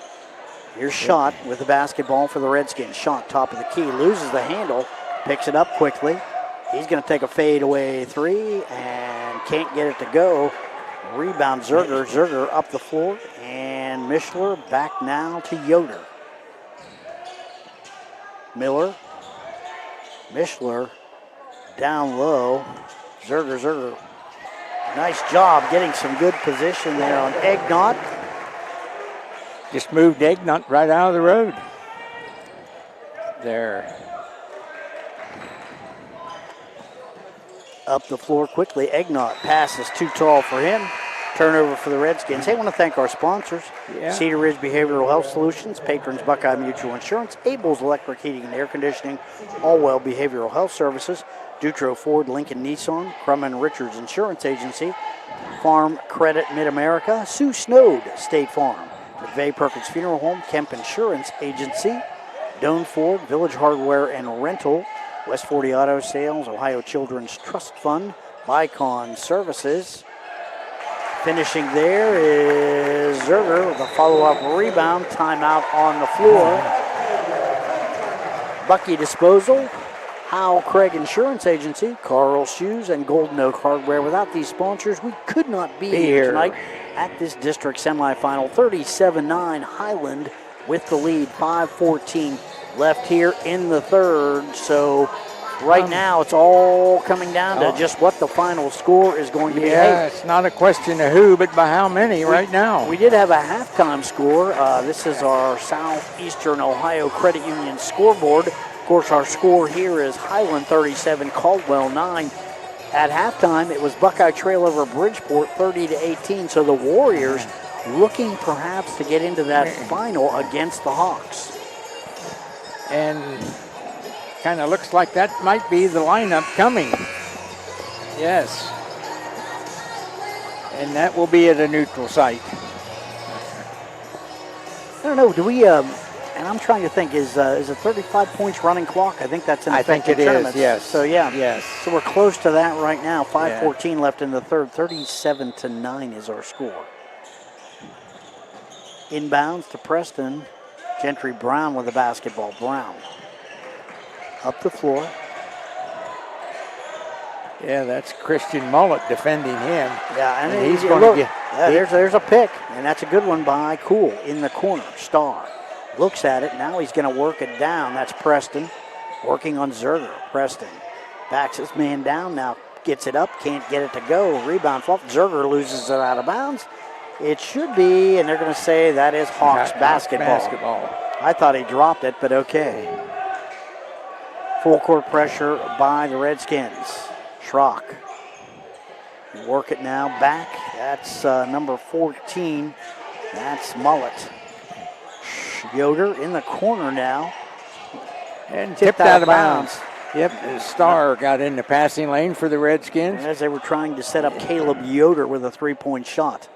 Here's Schott with the basketball for the Redskins. Schott, top of the key, loses the handle, picks it up quickly. He's going to take a fadeaway three and can't get it to go. Rebound Zerger. Zerger up the floor, and Mishler back now to Yoder. Miller. Mishler down low. Zerger. Nice job getting some good position there on Eggnott. Just moved Eggnott right out of the road. There. Up the floor quickly. Eggnott pass is too tall for him. Turnover for the Redskins. Hey, I want to thank our sponsors. Yeah. Cedar Ridge Behavioral Health Solutions, Patrons Buckeye Mutual Insurance, Abel's Electric Heating and Air Conditioning, Allwell Behavioral Health Services, Dutro Ford, Lincoln Nissan, Crum & Richards Insurance Agency, Farm Credit Mid-America, Sue Snowed State Farm, McVeigh Perkins Funeral Home, Kemp Insurance Agency, Doan Ford, Village Hardware and Rental, West 40 Auto Sales, Ohio Children's Trust Fund, Bicon Services. Finishing there is Zerger with a follow-up rebound. Timeout on the floor. Bucky Disposal, Howe Craig Insurance Agency, Carl Shoes, and Golden Oak Hardware. Without these sponsors, we could not be here tonight at this district semifinal. 37-9 Highland with the lead. 5:14 left here in the third. So right now it's all coming down to just what the final score is going to be. Yeah, it's not a question of who, but by how many right now. We did have a halftime score. This is our Southeastern Ohio Credit Union scoreboard. Of course, our score here is Highland 37, Caldwell 9. At halftime, it was Buckeye Trail over Bridgeport 30-18. So the Warriors looking perhaps to get into that final against the Hawks. And kind of looks like that might be the lineup coming. Yes. And that will be at a neutral site. I don't know, do we, and I'm trying to think, is it 35 points running clock? I think that's in effect. I think it is, yes. So, yeah. Yes. So we're close to that right now. 5:14 left in the third. 37-9 is our score. Inbounds to Preston. Gentry Brown with the basketball. Brown. Up the floor. Yeah, that's Christian Mullet defending him. Yeah, and he's going to get. Yeah, there's a pick, and that's a good one by Cool in the corner. Star looks at it. Now he's going to work it down. That's Preston working on Zerger. Preston backs his man down. Now gets it up. Can't get it to go. Rebound flop. Zerger loses it out of bounds. It should be, and they're going to say that is Hawks basketball. I thought he dropped it, but okay. Full court pressure by the Redskins. Schrock. Work it now back. That's number 14. That's Mullet. Yoder in the corner now. And tipped out of bounds. Yep, Star got in the passing lane for the Redskins. As they were trying to set up Caleb Yoder with a three-point shot.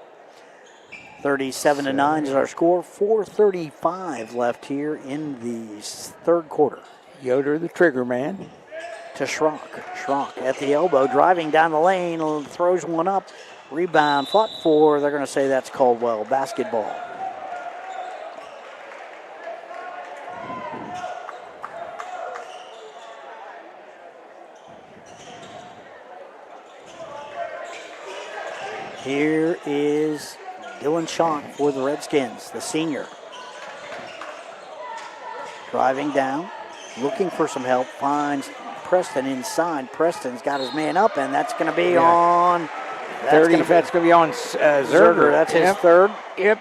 37-9 is our score. 4:35 left here in the third quarter. Yoder, the trigger man. To Schrock. Schrock at the elbow, driving down the lane, throws one up. Rebound fought for. They're going to say that's Caldwell basketball. Here is Dylan Schott for the Redskins, the senior. Driving down, looking for some help, finds Preston inside. Preston's got his man up, and that's going to be on. That's going to be on Zerger. That's his third. Yep.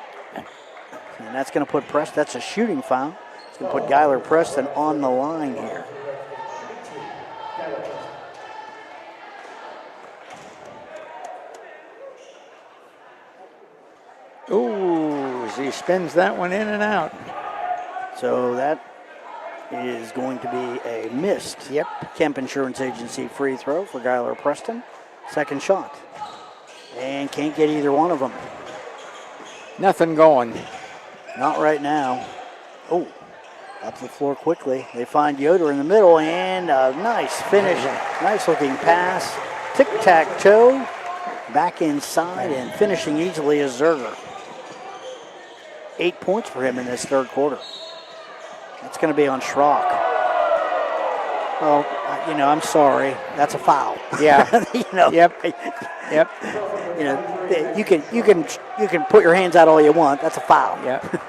And that's going to put Preston. That's a shooting foul. It's going to put Guyler Preston on the line here. Ooh, he spins that one in and out. So that is going to be a missed. Yep. Kemp Insurance Agency free throw for Guyler Preston. Second shot. And can't get either one of them. Nothing going. Not right now. Oh, Up the floor quickly. They find Yoder in the middle, and a nice finish. Nice looking pass. Tic-tac-toe. Back inside and finishing easily is Zerger. 8 points for him in this third quarter. That's going to be on Schrock. Well, I'm sorry. That's a foul. Yeah. Yep. You can put your hands out all you want. That's a foul. Yep.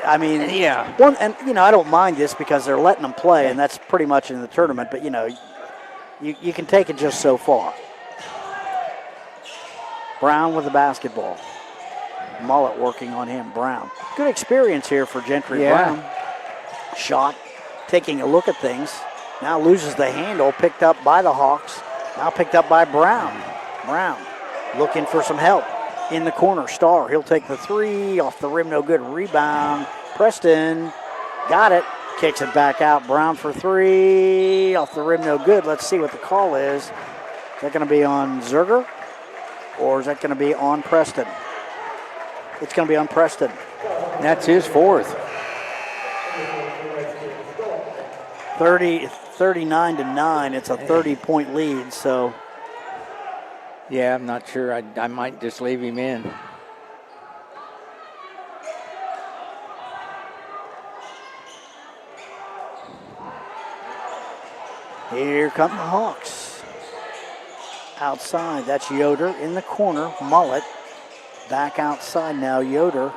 I mean, I don't mind this because they're letting them play, and that's pretty much in the tournament. But you can take it just so far. Brown with the basketball. Mullet working on him. Brown. Good experience here for Gentry Brown. Shot. Taking a look at things. Now loses the handle. Picked up by the Hawks. Now picked up by Brown. Brown looking for some help. In the corner, Starr. He'll take the three. Off the rim, no good. Rebound. Preston. Got it. Kicks it back out. Brown for three. Off the rim, no good. Let's see what the call is. Is that going to be on Zerger? Or is that going to be on Preston? It's going to be on Preston. That's his fourth. 39-9. It's a 30-point lead, so. Yeah, I'm not sure. I might just leave him in. Here come the Hawks. Outside, that's Yoder in the corner. Mullet back outside now. Yoder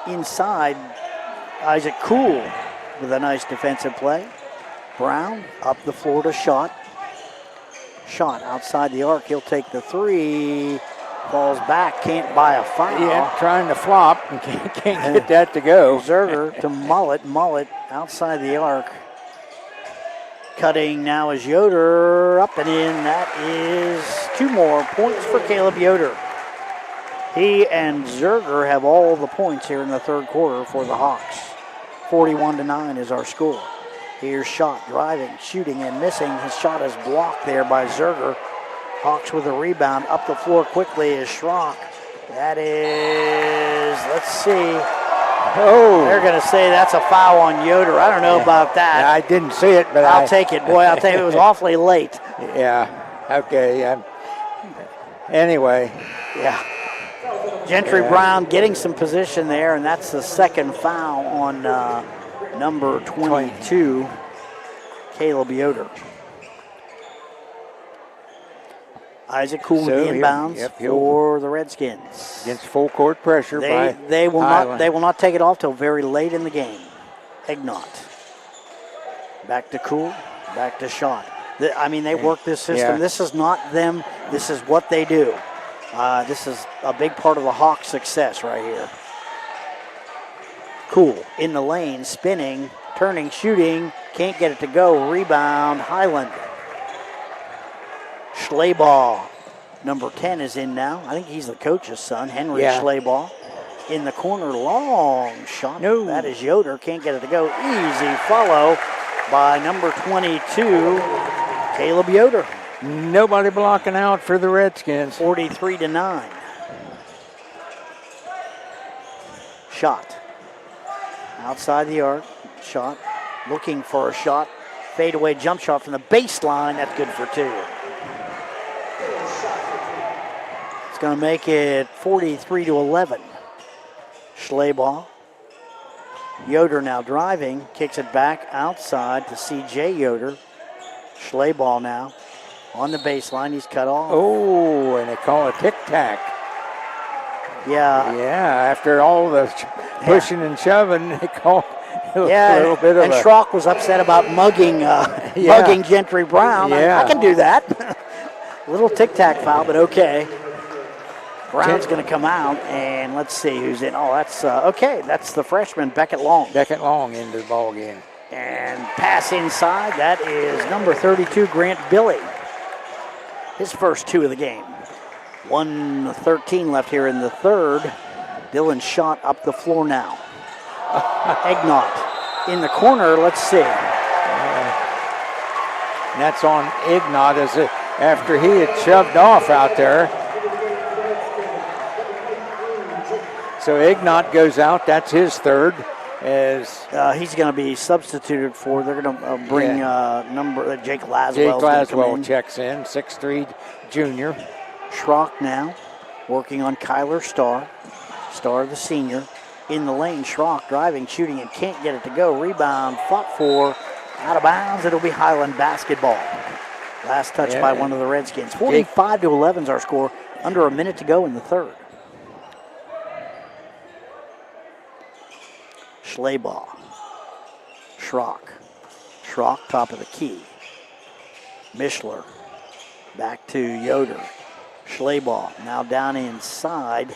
inside. Isaac Cool with a nice defensive play. Brown up the floor to Shot. Shot outside the arc. He'll take the three. Falls back. Can't buy a foul. Yeah, trying to flop and can't get that to go. Zerger to Mullet. Mullet outside the arc. Cutting now is Yoder. Up and in. That is 2 more points for Caleb Yoder. He and Zerger have all the points here in the third quarter for the Hawks. 41-9 is our score. Here's Shot driving, shooting, and missing. His shot is blocked there by Zerger. Hawks with a rebound. Up the floor quickly is Schrock. That is, let's see. Oh. They're going to say that's a foul on Yoder. I don't know about that. I didn't see it, but I'll take it, boy. I'll tell you, it was awfully late. Yeah, okay. Anyway. Yeah. Gentry Brown getting some position there, and that's the second foul on number 22, Caleb Yoder. Isaac Cool with the inbounds for the Redskins. Against full court pressure they will Hiland. They will not take it off till very late in the game. Ignat. Back to Cool, back to Shot. They work this system. Yeah. This is not them. This is what they do. This is a big part of the Hawks' success right here. Cool in the lane, spinning, turning, shooting. Can't get it to go. Rebound, Hiland. Schleybaugh, number 10, is in now. I think he's the coach's son, Henry Schleybaugh. In the corner, long shot. No. That is Yoder. Can't get it to go. Easy follow by number 22, Caleb Yoder. Nobody blocking out for the Redskins. 43-9. Shot. Outside the arc. Shot. Looking for a shot. Fadeaway jump shot from the baseline. That's good for 2. It's going to make it 43-11. Schleybaugh. Yoder now driving. Kicks it back outside to C.J. Yoder. Schleybaugh now. On the baseline, he's cut off. Oh, and they call it tic-tac. Yeah. Yeah, after all the pushing and shoving, they call a little bit of and Schrock was upset about mugging Gentry Brown. Yeah. I can do that. Little tic-tac foul, but okay. Brown's going to come out, and let's see who's in. Oh, that's okay. That's the freshman, Beckett Long. Beckett Long into the ball game. And pass inside. That is number 32, Grant Billy. His first 2 of the game. 1:13 left here in the third. Dylan Shot up the floor now. Ignat in the corner. Let's see. That's on Ignat after he had shoved off out there. So Ignat goes out. That's his third. as he's going to be substituted for. They're going to bring Jake Laswell. Jake Laswell checks in, 6'3" junior. Schrock now working on Kyler Starr. Starr, the senior, in the lane. Schrock driving, shooting, and can't get it to go. Rebound, fought for, out of bounds. It'll be Highland basketball. Last touch by one of the Redskins. 45-11 is our score. Under a minute to go in the third. Schleybaugh. Schrock. Schrock, top of the key. Mischler. Back to Yoder. Schleybaugh now down inside.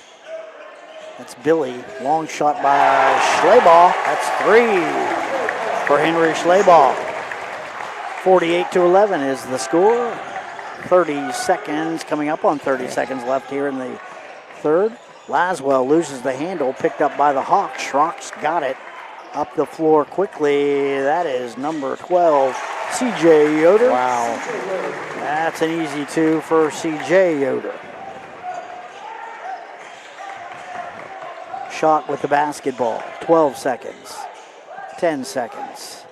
That's Billy. Long shot by Schleybaugh. That's 3 for Henry Schleybaugh. 48-11 is the score. 30 seconds, coming up on 30 seconds left here in the third. Laswell loses the handle, picked up by the Hawks. Schrock's got it up the floor quickly. That is number 12, C.J. Yoder. Wow. That's an easy 2 for C.J. Yoder. Shot with the basketball. 12 seconds. 10 seconds.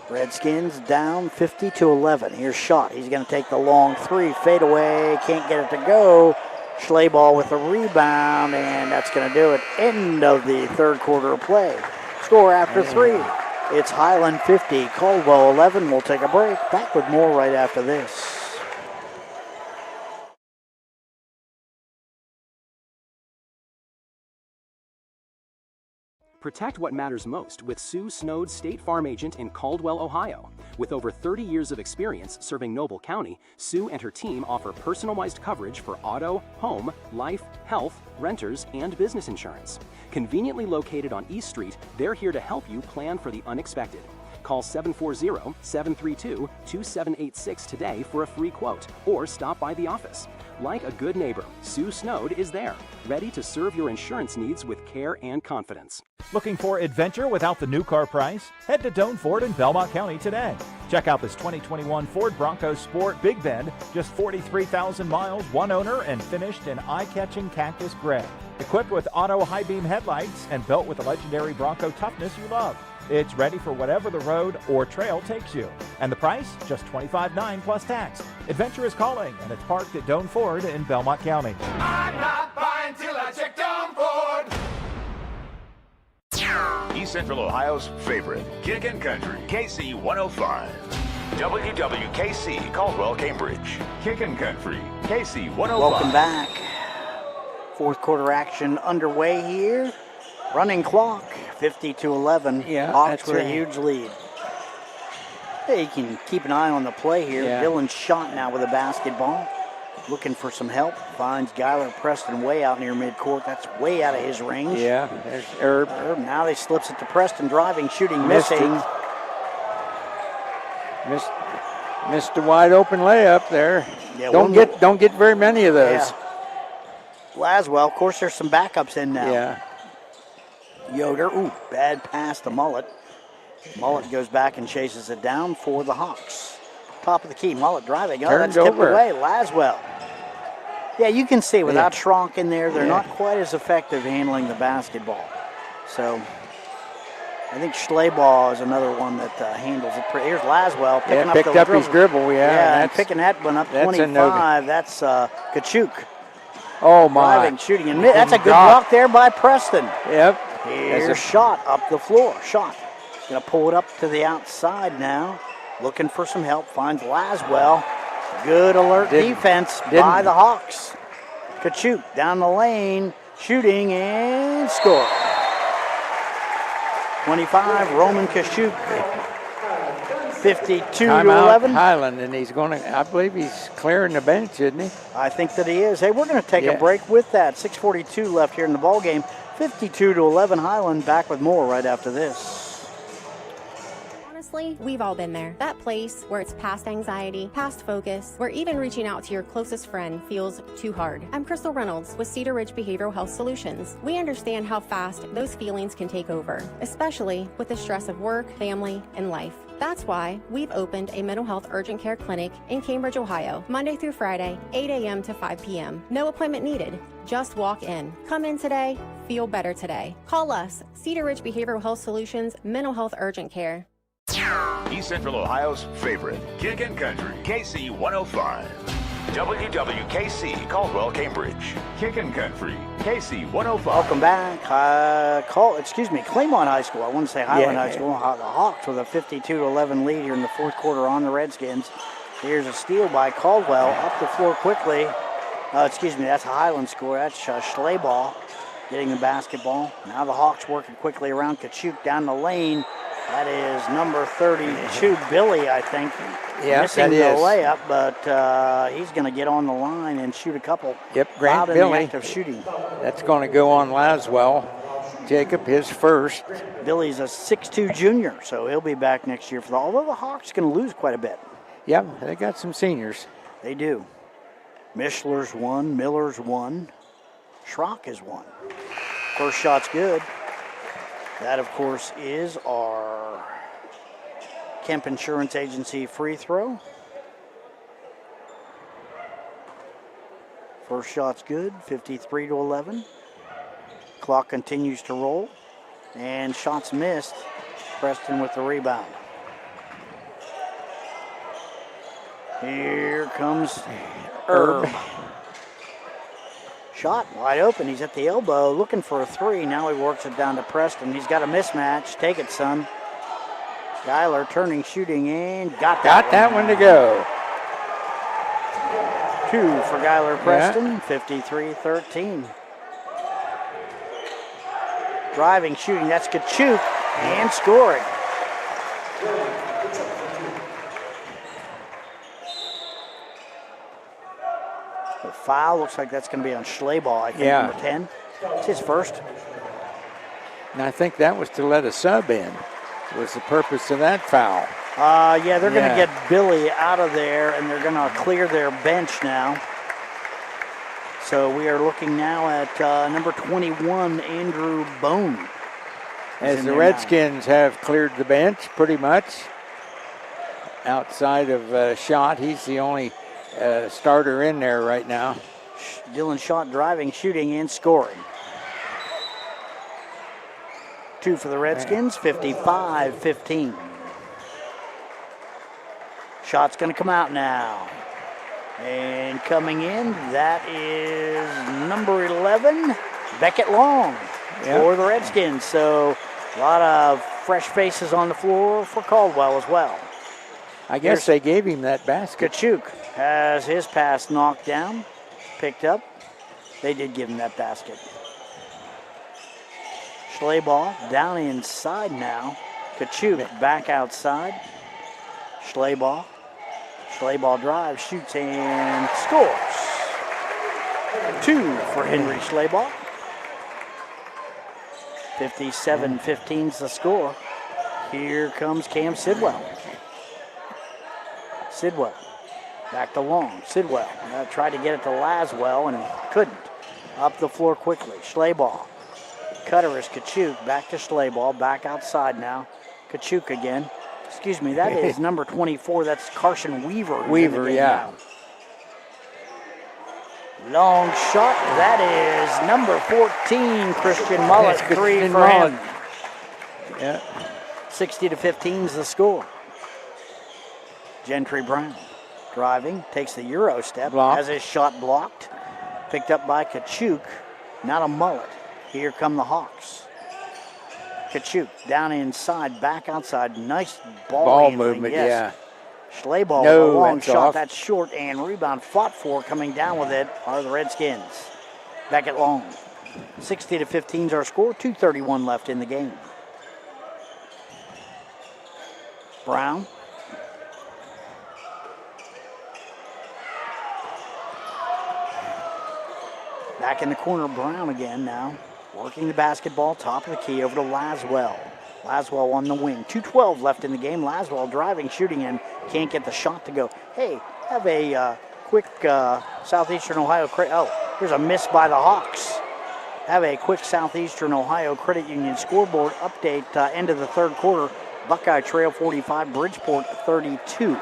Redskins down 50-11. Here's Schott. He's going to take the long 3. Fade away. Can't get it to go. Schleybaugh with a rebound, and that's going to do it. End of the third quarter of play. Score after 3. It's Highland 50, Caldwell 11. We'll take a break. Back with more right after this. Protect what matters most with Sue Snowd, State Farm Agent in Caldwell, Ohio. With over 30 years of experience serving Noble County, Sue and her team offer personalized coverage for auto, home, life, health, renters, and business insurance. Conveniently located on East Street, they're here to help you plan for the unexpected. Call 740-732-2786 today for a free quote, or stop by the office. Like a good neighbor, Sue Snowd is there, ready to serve your insurance needs with care and confidence. Looking for adventure without the new car price? Head to Doane Ford in Belmont County today. Check out this 2021 Ford Bronco Sport Big Bend, just 43,000 miles, one owner, and finished in eye-catching cactus gray. Equipped with auto high-beam headlights and built with the legendary Bronco toughness you love. It's ready for whatever the road or trail takes you. And the price? Just $25,900 plus tax. Adventure is calling, and it's parked at Doane Ford in Belmont County. I'm not buying till I check Doane Ford. East Central Ohio's favorite, Kickin' Country, KC 105. WWKC, Caldwell, Cambridge. Kickin' Country, KC 105. Welcome back. Fourth quarter action underway here. Running clock, 50-11. Yeah, Hawks with that's a huge lead. Hey, you can keep an eye on the play here. Yeah. Dylan Schott now with a basketball. Looking for some help. Finds Gyler Preston way out near midcourt. That's way out of his range. Yeah, there's Herb. Now they slips it to Preston. Driving, shooting, missing. Missed a wide open layup there. Yeah, don't get very many of those. Yeah. Laswell, of course, there's some backups in now. Yeah. Yoder, bad pass to Mullet. Mullet goes back and chases it down for the Hawks. Top of the key, Mullet driving. Turned that's tipped over. away. Laswell. Yeah, you can see without Schronk in there, they're not quite as effective handling the basketball. So I think Schleybaugh is another one that handles it. Here's Laswell picking picked up his dribble. And picking that one up 25. That's Kachuk. Oh, my. Driving, shooting, and that's a good block there by Preston. Yep. Here's Schott up the floor. Schott going to pull it up to the outside now. Looking for some help. Finds Laswell. Good alert defense by the Hawks. Kachuk down the lane. Shooting and score. 25, Roman Kachuk. 52-11. Highland, and he's going to, I believe he's clearing the bench, isn't he? I think that he is. Hey, we're going to take a break with that. 6:42 left here in the ball game. 52-11 Highland. Back with more right after this. honestly, we've all been there. That place where it's past anxiety, past focus, where even reaching out to your closest friend feels too hard. I'm Crystal Reynolds with Cedar Ridge Behavioral Health Solutions. We understand how fast those feelings can take over, especially with the stress of work, family, and life. That's why we've opened a mental health urgent care clinic in Cambridge, Ohio, Monday through Friday, 8 a.m. to 5 p.m. No appointment needed. Just walk in. Come in today. Feel better today. Call us, Cedar Ridge Behavioral Health Solutions, Mental Health Urgent Care. East Central Ohio's favorite, Kickin' Country, KC 105. WWKC, Caldwell, Cambridge. Kickin' Country, KC 105. Welcome back. Claymont High School. I want to say Highland High School. The Hawks with a 52-11 lead here in the fourth quarter on the Redskins. Here's a steal by Caldwell. Up the floor quickly. That's a Highland score. That's Schleybaugh getting the basketball. Now the Hawks working quickly around Kachuk down the lane. That is number 32, Billy, I think. Yeah, missing that the is. layup, but he's going to get on the line and shoot a couple. Yep, Grant Out in the Billy. act of shooting. That's going to go on Laswell. Jacob, his first. Billy's a 6'2 junior, so he'll be back next year. Although the Hawks going to lose quite a bit. Yep, they got some seniors. They do. Mischler's one, Miller's one, Schrock is one. First shot's good. That, of course, is our Kemp Insurance Agency free throw. First shot's good, 53-11. Clock continues to roll, and shots missed. Preston with the rebound. Here comes Herb. Shot wide open. He's at the elbow looking for a three. Now he works it down to Preston. He's got a mismatch. Take it, son. Geiler turning, shooting, and got that one to go. 2 for Geiler Preston, 53-13. Driving, shooting, that's Kachuk, and scoring. The foul looks like that's going to be on Schleybaugh, I think, number 10. It's his first. And I think that was to let a sub in, was the purpose of that foul. They're going to get Billy out of there, and they're going to clear their bench now. So we are looking now at number 21, Andrew Bone. As the Redskins have cleared the bench pretty much. Outside of Schott, he's the only starter in there right now. Dylan Schott driving, shooting, and scoring. 2 for the Redskins, 55-15. Shot's going to come out now. And coming in, that is number 11, Beckett Long for the Redskins. So a lot of fresh faces on the floor for Caldwell as well. I guess they gave him that basket. Kachuk has his pass knocked down, picked up. They did give him that basket. Schleybaugh down inside now. Kachuk back outside. Schleybaugh drives, shoots, and scores. 2 for Henry Schleybaugh. 57-15's the score. Here comes Cam Sidwell. Sidwell back to Long. Sidwell tried to get it to Laswell and couldn't. Up the floor quickly. Schleybaugh. Cutter is Kachuk. Back to Schleybaugh. Back outside now. Kachuk again. Excuse me, that is number 24. That's Carson Weaver. Weaver, yeah. Now. Long shot. That is number 14, Christian Mullet. 3 for him. Yeah. 60-15 is the score. Gentry Brown driving, takes the Euro step, has his shot blocked. Picked up by Kachuk. Not a Mullet. Here come the Hawks. Kachuk down inside, back outside. Nice ball movement, yes. Schleybaugh with a long shot. That's short, and rebound fought for. Coming down with it are the Redskins. Beckett Long. 60-15 is our score. 2:31 left in the game. Brown. Back in the corner, Brown again now. Working the basketball, top of the key, over to Laswell. Laswell on the wing. 2:12 left in the game. Laswell driving, shooting, and can't get the shot to go. Hey, have a quick Southeastern Ohio credit. Oh, here's a miss by the Hawks. Have a quick Southeastern Ohio Credit Union scoreboard update. End of the third quarter. Buckeye Trail 45, Bridgeport 32.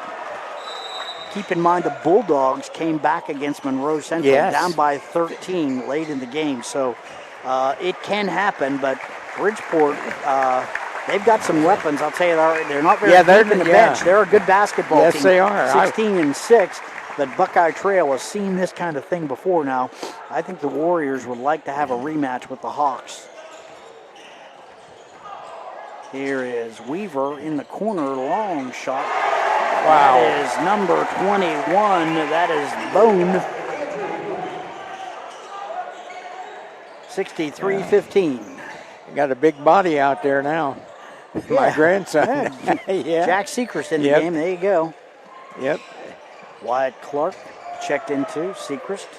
Keep in mind the Bulldogs came back against Monroe Central down by 13 late in the game. So it can happen, but Bridgeport, they've got some weapons. I'll tell you, they're not very deep in the bench. They're a good basketball team. Yes, they are. 16-6. But Buckeye Trail has seen this kind of thing before now. I think the Warriors would like to have a rematch with the Hawks. Here is Weaver in the corner, long shot. Wow. That is number 21. That is Bone. 63-15. Got a big body out there now. My grandson. Yeah. Jack Sechrist in the game. There you go. Yep. Wyatt Clark checked into Sechrist.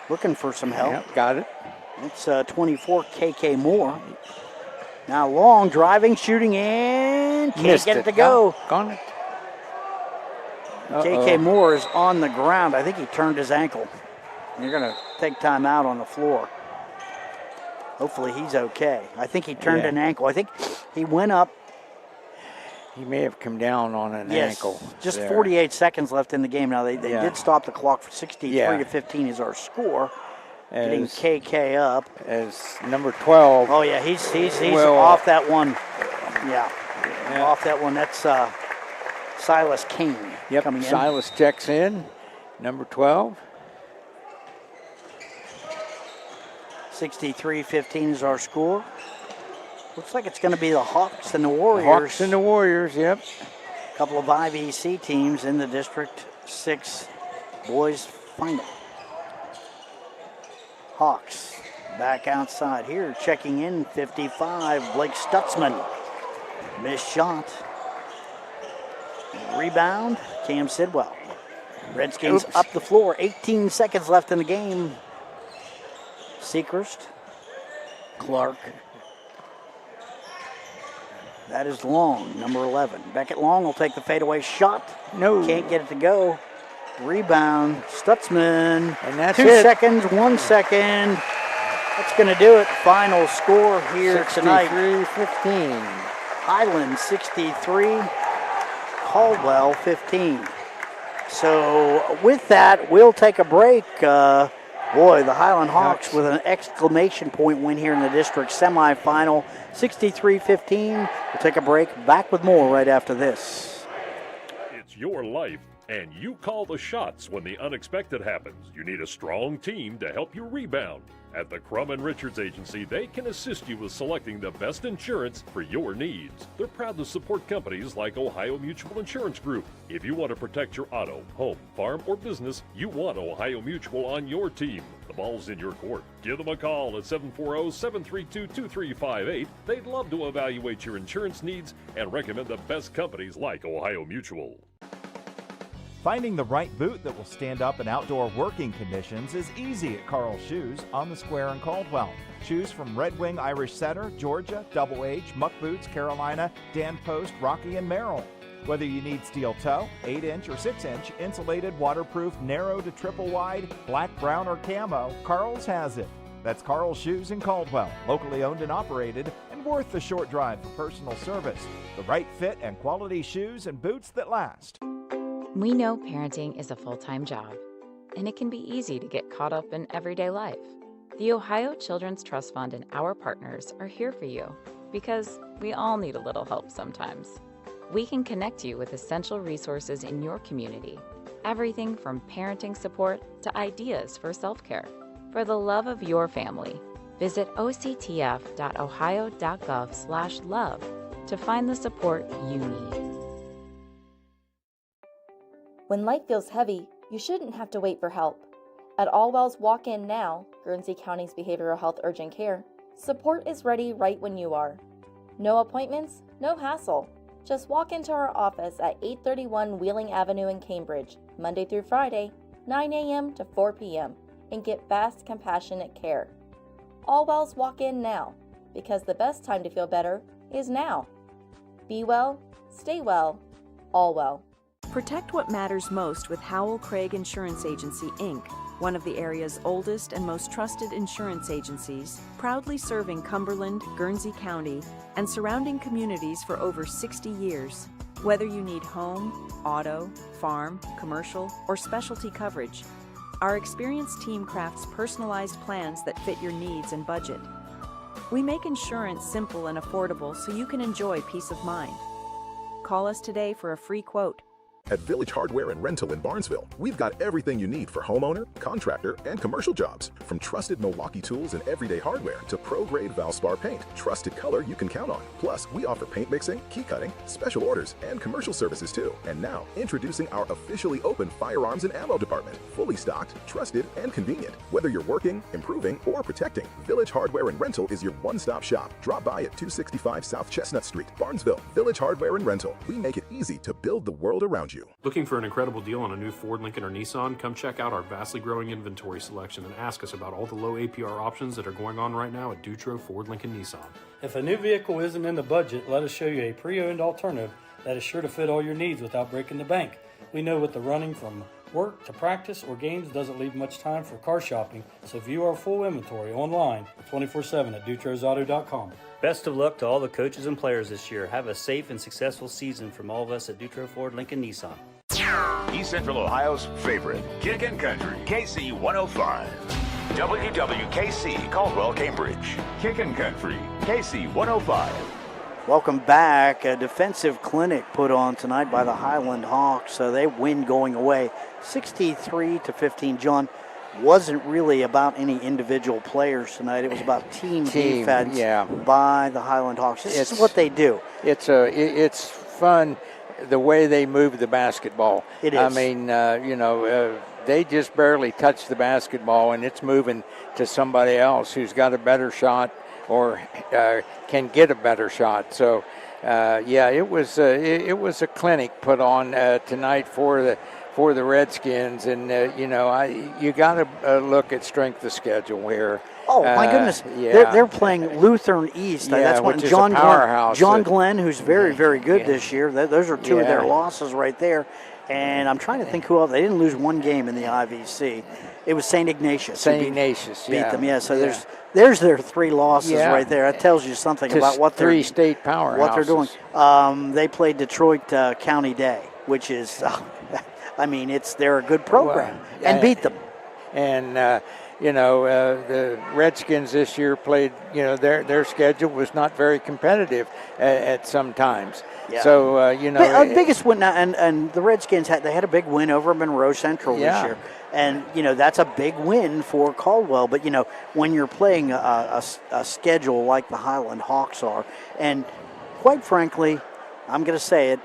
Looking for some help. Yep, got it. It's 24 KK Moore. Now long driving, shooting, and can't get it to go. Gone it. KK Moore is on the ground. I think he turned his ankle. You're going to take time out on the floor. Hopefully he's okay. I think he turned an ankle. I think he went up. He may have come down on an ankle. Just 48 seconds left in the game. Now they did stop the clock for 63-15 is our score. Getting KK up. As number 12. Oh yeah, he's off that one. Yeah. Off that one. That's Silas Kane coming in. Silas checks in. Number 12. 63-15 is our score. Looks like it's going to be the Hawks and the Warriors. Hawks and the Warriors, yep. A couple of IVC teams in the District 6 boys final. Hawks back outside here, checking in, 55, Blake Stutzman. Missed shot. Rebound, Cam Sidwell. Redskins up the floor, 18 seconds left in the game. Sechrist, Clark. That is Long, number 11. Beckett Long will take the fadeaway shot. No. Can't get it to go. Rebound, Stutzman. And that's 2 it. seconds, 1 second. That's going to do it. Final score here tonight. 63-15. Hiland 63, Caldwell 15. So with that, we'll take a break. Boy, the Hiland Hawks with an exclamation point win here in the district semifinal, 63-15. We'll take a break. Back with more right after this. It's your life, and you call the shots when the unexpected happens. You need a strong team to help you rebound. At the Crum & Richards Agency, they can assist you with selecting the best insurance for your needs. They're proud to support companies like Ohio Mutual Insurance Group. If you want to protect your auto, home, farm, or business, you want Ohio Mutual on your team. The ball's in your court. Give them a call at 740-732-2358. They'd love to evaluate your insurance needs and recommend the best companies like Ohio Mutual. Finding the right boot that will stand up in outdoor working conditions is easy at Carl's Shoes on the Square in Caldwell. Shoes from Red Wing Irish Setter, Georgia, Double H, Muck Boots, Carolina, Dan Post, Rocky, and Merrill. Whether you need steel toe, 8-inch or 6-inch, insulated, waterproof, narrow to triple wide, black, brown, or camo, Carl's has it. That's Carl's Shoes in Caldwell, locally owned and operated, and worth the short drive for personal service. The right fit and quality shoes and boots that last. We know parenting is a full-time job, and it can be easy to get caught up in everyday life. The Ohio Children's Trust Fund and our partners are here for you because we all need a little help sometimes. We can connect you with essential resources in your community, everything from parenting support to ideas for self-care. For the love of your family, visit octf.ohio.gov/love to find the support you need. When life feels heavy, you shouldn't have to wait for help. At Allwell's Walk-In Now, Guernsey County's behavioral health urgent care, support is ready right when you are. No appointments, no hassle. Just walk into our office at 831 Wheeling Avenue in Cambridge, Monday through Friday, 9 a.m. to 4 p.m., and get fast, compassionate care. Allwell's Walk-In Now, because the best time to feel better is now. Be well, stay well, all well. Protect what matters most with Howell Craig Insurance Agency, Inc., one of the area's oldest and most trusted insurance agencies, proudly serving Cumberland, Guernsey County, and surrounding communities for over 60 years. Whether you need home, auto, farm, commercial, or specialty coverage, our experienced team crafts personalized plans that fit your needs and budget. We make insurance simple and affordable so you can enjoy peace of mind. Call us today for a free quote. At Village Hardware and Rental in Barnesville, we've got everything you need for homeowner, contractor, and commercial jobs. From trusted Milwaukee tools and everyday hardware to pro-grade Valspar paint, trusted color you can count on. Plus, we offer paint mixing, key cutting, special orders, and commercial services too. And now, introducing our officially open firearms and ammo department. Fully stocked, trusted, and convenient. Whether you're working, improving, or protecting, Village Hardware and Rental is your one-stop shop. Drop by at 265 South Chestnut Street, Barnesville. Village Hardware and Rental. We make it easy to build the world around you. Looking for an incredible deal on a new Ford, Lincoln, or Nissan? Come check out our vastly growing inventory selection and ask us about all the low APR options that are going on right now at Dutro Ford, Lincoln, Nissan. If a new vehicle isn't in the budget, let us show you a pre-owned alternative that is sure to fit all your needs without breaking the bank. We know with the running from work to practice or games doesn't leave much time for car shopping, so view our full inventory online 24/7 at dutrosauto.com. Best of luck to all the coaches and players this year. Have a safe and successful season from all of us at Dutro Ford, Lincoln, Nissan. East Central Ohio's favorite, Kickin' Country, KC 105. WWKC, Caldwell, Cambridge. Kickin' Country, KC 105. Welcome back. A defensive clinic put on tonight by the Hiland Hawks. So they win going away 63-15. John, wasn't really about any individual players tonight. It was about team defense by the Hiland Hawks. This is what they do. It's fun the way they move the basketball. It is. I mean, they just barely touch the basketball, and it's moving to somebody else who's got a better shot or can get a better shot. So, it was a clinic put on tonight for the Redskins, and you got to look at strength of schedule here. Oh my goodness! They're playing Lutheran East. That's what John Glenn, who's very, very good this year. Those are two of their losses right there. And I'm trying to think who else. They didn't lose one game in the IVC. It was St. Ignatius. St. Ignatius beat them. Yeah. So there's their three losses right there. That tells you something about what they're state powerhouses. What they're doing. They played Detroit County Day, which is, they're a good program, and beat them. And the Redskins this year played. Their schedule was not very competitive at some times. Yeah. So the biggest win, and the Redskins had a big win over Monroe Central this year, and that's a big win for Caldwell. But when you're playing a schedule like the Hiland Hawks are, and quite frankly, I'm going to say it,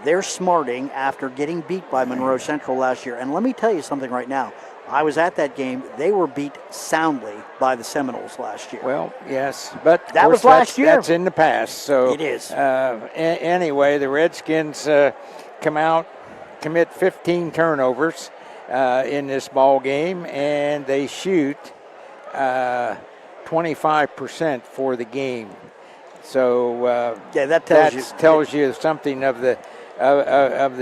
they're smarting after getting beat by Monroe Central last year. And let me tell you something right now. I was at that game. They were beat soundly by the Seminoles last year. Well, yes, but that was last year. That's in the past. So it is. Anyway, the Redskins come out, commit 15 turnovers in this ball game, and they shoot 25% for the game. So that tells you something of the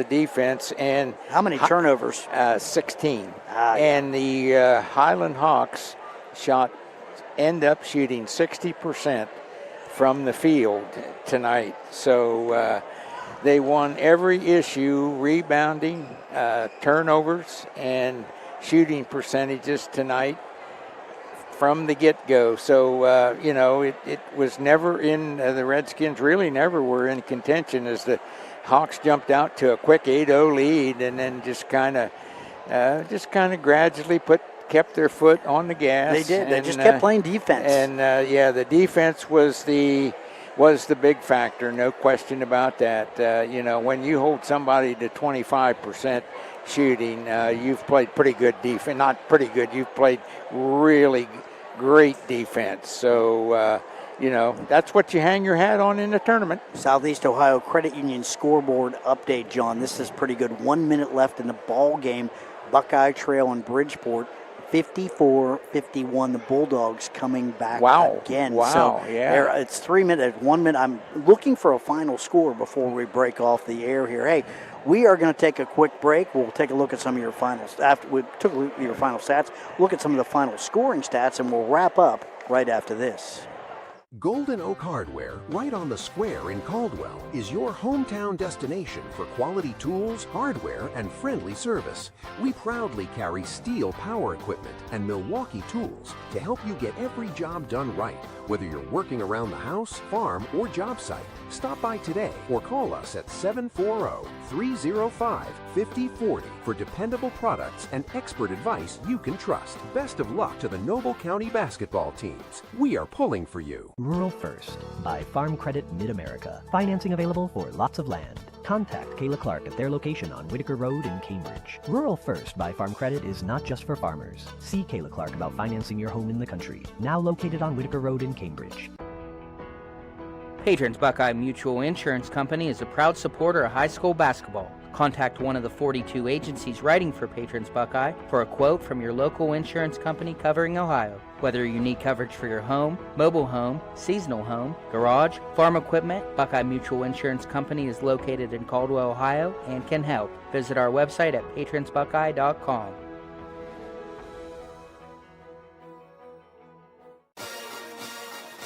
defense. And how many turnovers? 16. And the Hiland Hawks end up shooting 60% from the field tonight. So they won every issue, rebounding, turnovers, and shooting percentages tonight from the get-go. So, it was never in, the Redskins really never were in contention as the Hawks jumped out to a quick 8-0 lead, and then just kind of gradually kept their foot on the gas. They did. They just kept playing defense. And the defense was the big factor, no question about that. When you hold somebody to 25% shooting, you've played pretty good defense. Not pretty good. You've played really great defense. So. That's what you hang your hat on in the tournament. Southeast Ohio Credit Union scoreboard update, John. This is pretty good. 1 minute left in the ball game. Buckeye Trail and Bridgeport 54-51. The Bulldogs coming back again. Wow, So yeah. it's 3 minutes, 1 minute. I'm looking for a final score before we break off the air here. Hey, we are going to take a quick break. We'll take a look at some of your finals. After we took a look at your final stats, look at some of the final scoring stats, and we'll wrap up right after this. Golden Oak Hardware, right on the square in Caldwell, is your hometown destination for quality tools, hardware, and friendly service. We proudly carry steel power equipment and Milwaukee tools to help you get every job done right, whether you're working around the house, farm, or job site. Stop by today or call us at 740-305-5040 for dependable products and expert advice you can trust. Best of luck to the Noble County basketball teams. We are pulling for you. Rural First by Farm Credit Mid-America. Financing available for lots of land. Contact Kayla Clark at their location on Whitaker Road in Cambridge. Rural First by Farm Credit is not just for farmers. See Kayla Clark about financing your home in the country. Now located on Whitaker Road in Cambridge. Patrons Buckeye Mutual Insurance Company is a proud supporter of high school basketball. Contact one of the 42 agencies writing for Patrons Buckeye for a quote from your local insurance company covering Ohio. Whether you need coverage for your home, mobile home, seasonal home, garage, farm equipment, Buckeye Mutual Insurance Company is located in Caldwell, Ohio, and can help. Visit our website at patronsbuckeye.com.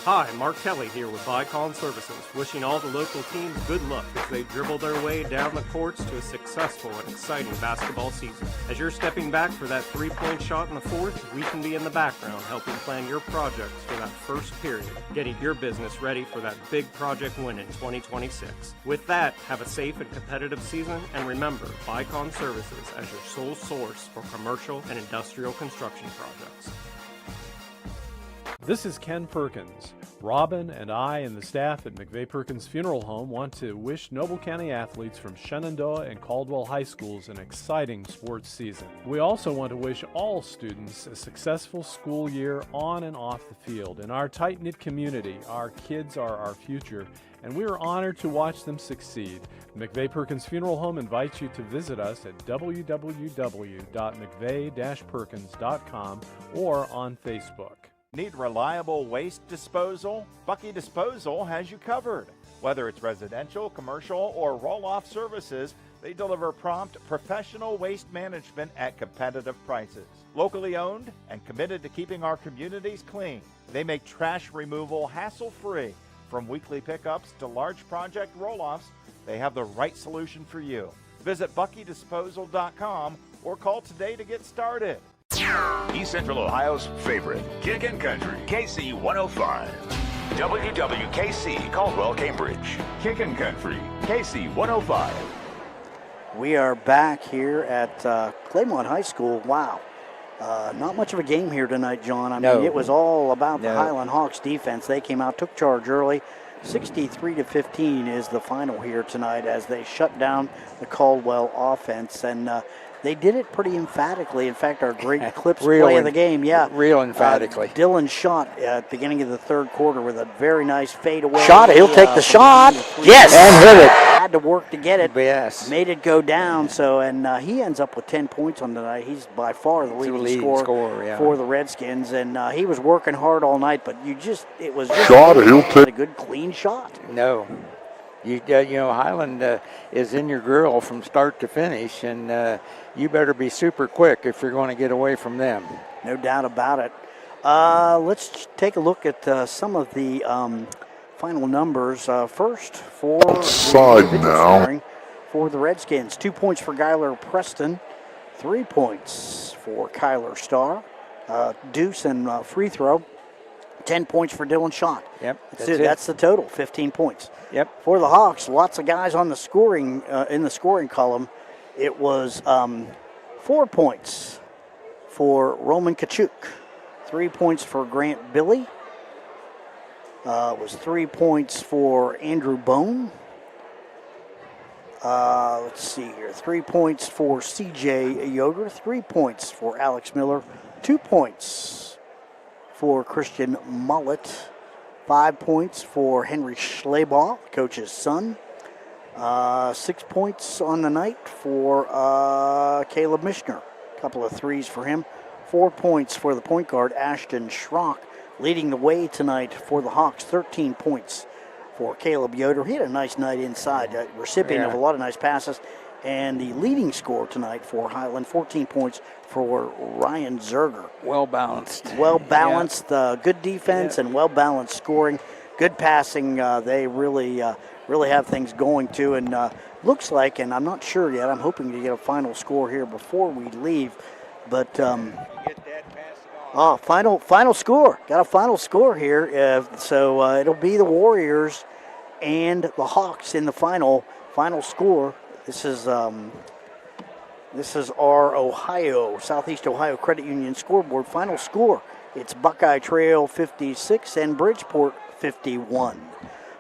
Hi, Mark Kelly here with Caldwell Services, wishing all the local teams good luck as they dribble their way down the courts to a successful and exciting basketball season. As you're stepping back for that three-point shot in the fourth, we can be in the background helping plan your projects for that first period, getting your business ready for that big project win in 2026. With that, have a safe and competitive season, and remember, Caldwell Services as your sole source for commercial and industrial construction projects. This is Ken Perkins. Robin and I and the staff at McVeigh Perkins Funeral Home want to wish Noble County athletes from Shenandoah and Caldwell High Schools an exciting sports season. We also want to wish all students a successful school year on and off the field. In our tight-knit community, our kids are our future, and we are honored to watch them succeed. McVeigh Perkins Funeral Home invites you to visit us at www.mcveigh-perkins.com or on Facebook. Need reliable waste disposal? Bucky Disposal has you covered. Whether it's residential, commercial, or roll-off services, they deliver prompt, professional waste management at competitive prices. Locally owned and committed to keeping our communities clean. They make trash removal hassle-free. From weekly pickups to large project roll-offs, they have the right solution for you. Visit buckydisposal.com or call today to get started. East Central Ohio's favorite, Kickin' Country, KC 105. WWKC, Caldwell, Cambridge. Kickin' Country, KC 105. We are back here at Claymont High School. Wow. Not much of a game here tonight, John. I mean, it was all about the Highland Hawks defense. They came out, took charge early. 63-15 is the final here tonight as they shut down the Caldwell offense. And they did it pretty emphatically. In fact, our great clips play of the game, real emphatically. Dylan shot at the beginning of the third quarter with a very nice fadeaway. Shot it. He'll take the shot. Yes. And hit it. Had to work to get it. Yes. Made it go down. So, and he ends up with 10 points on the night. He's by far the leading scorer for the Redskins. And he was working hard all night, but it was just a good, clean shot. No. You know, Highland is in your grill from start to finish, and you better be super quick if you're going to get away from them. No doubt about it. Let's take a look at some of the final numbers. First, for the Redskins, 2 points for Gyler Preston, 3 points for Kyler Starr, deuce and free throw. 10 points for Dylan Schott. Yep, that's the total, 15 points. Yep. For the Hawks, lots of guys on the scoring in the scoring column. It was 4 points for Roman Kachuk, 3 points for Grant Billy. It was 3 points for Andrew Bone. Let's see here, 3 points for C.J. Yoder, 3 points for Alex Miller, 2 points for Christian Mullet, 5 points for Henry Schleybaugh, coach's son. 6 points on the night for Caleb Mishner. A couple of threes for him. 4 points for the point guard, Ashton Schrock, leading the way tonight for the Hawks. 13 points for Caleb Yoder. He had a nice night inside, recipient of a lot of nice passes. And the leading scorer tonight for Highland, 14 points for Ryan Zerger. Well balanced. Well balanced, good defense and well balanced scoring, good passing. They really have things going too. And looks like, and I'm not sure yet, I'm hoping to get a final score here before we leave. But final score. Got a final score here. So it'll be the Warriors and the Hawks in the final score. This is our Southeast Ohio Credit Union scoreboard. Final score, it's Buckeye Trail 56 and Bridgeport 51.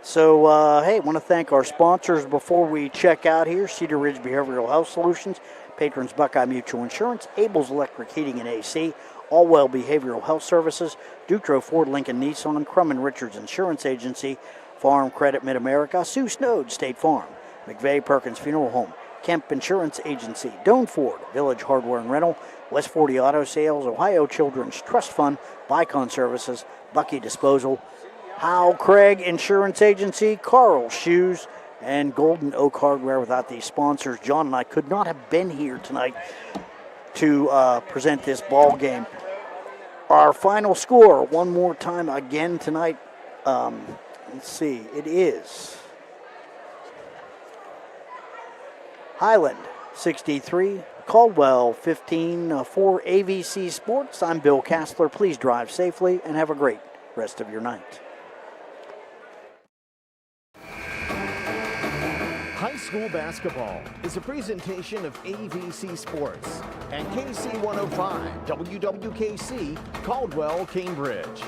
So, hey, want to thank our sponsors before we check out here. Cedar Ridge Behavioral Health Solutions, patrons Buckeye Mutual Insurance, Abel's Electric Heating and AC, Allwell Behavioral Health Services, Dutro Ford Lincoln Nissan, Crum & Richards Insurance Agency, Farm Credit Mid-America, Sue Snowd State Farm, McVeigh Perkins Funeral Home, Kemp Insurance Agency, Doan Ford, Village Hardware and Rental, West 40 Auto Sales, Ohio Children's Trust Fund, Bicon Services, Bucky Disposal, Howell Craig Insurance Agency, Carl Shoes, and Golden Oak Hardware. Without these sponsors, John and I could not have been here tonight to present this ball game. Our final score, one more time again tonight. Let's see, it is Hiland 63, Caldwell 15 for AVC Sports. I'm Bill Castler. Please drive safely and have a great rest of your night. High school basketball is a presentation of AVC Sports and KC 105 WWKC Caldwell, Cambridge.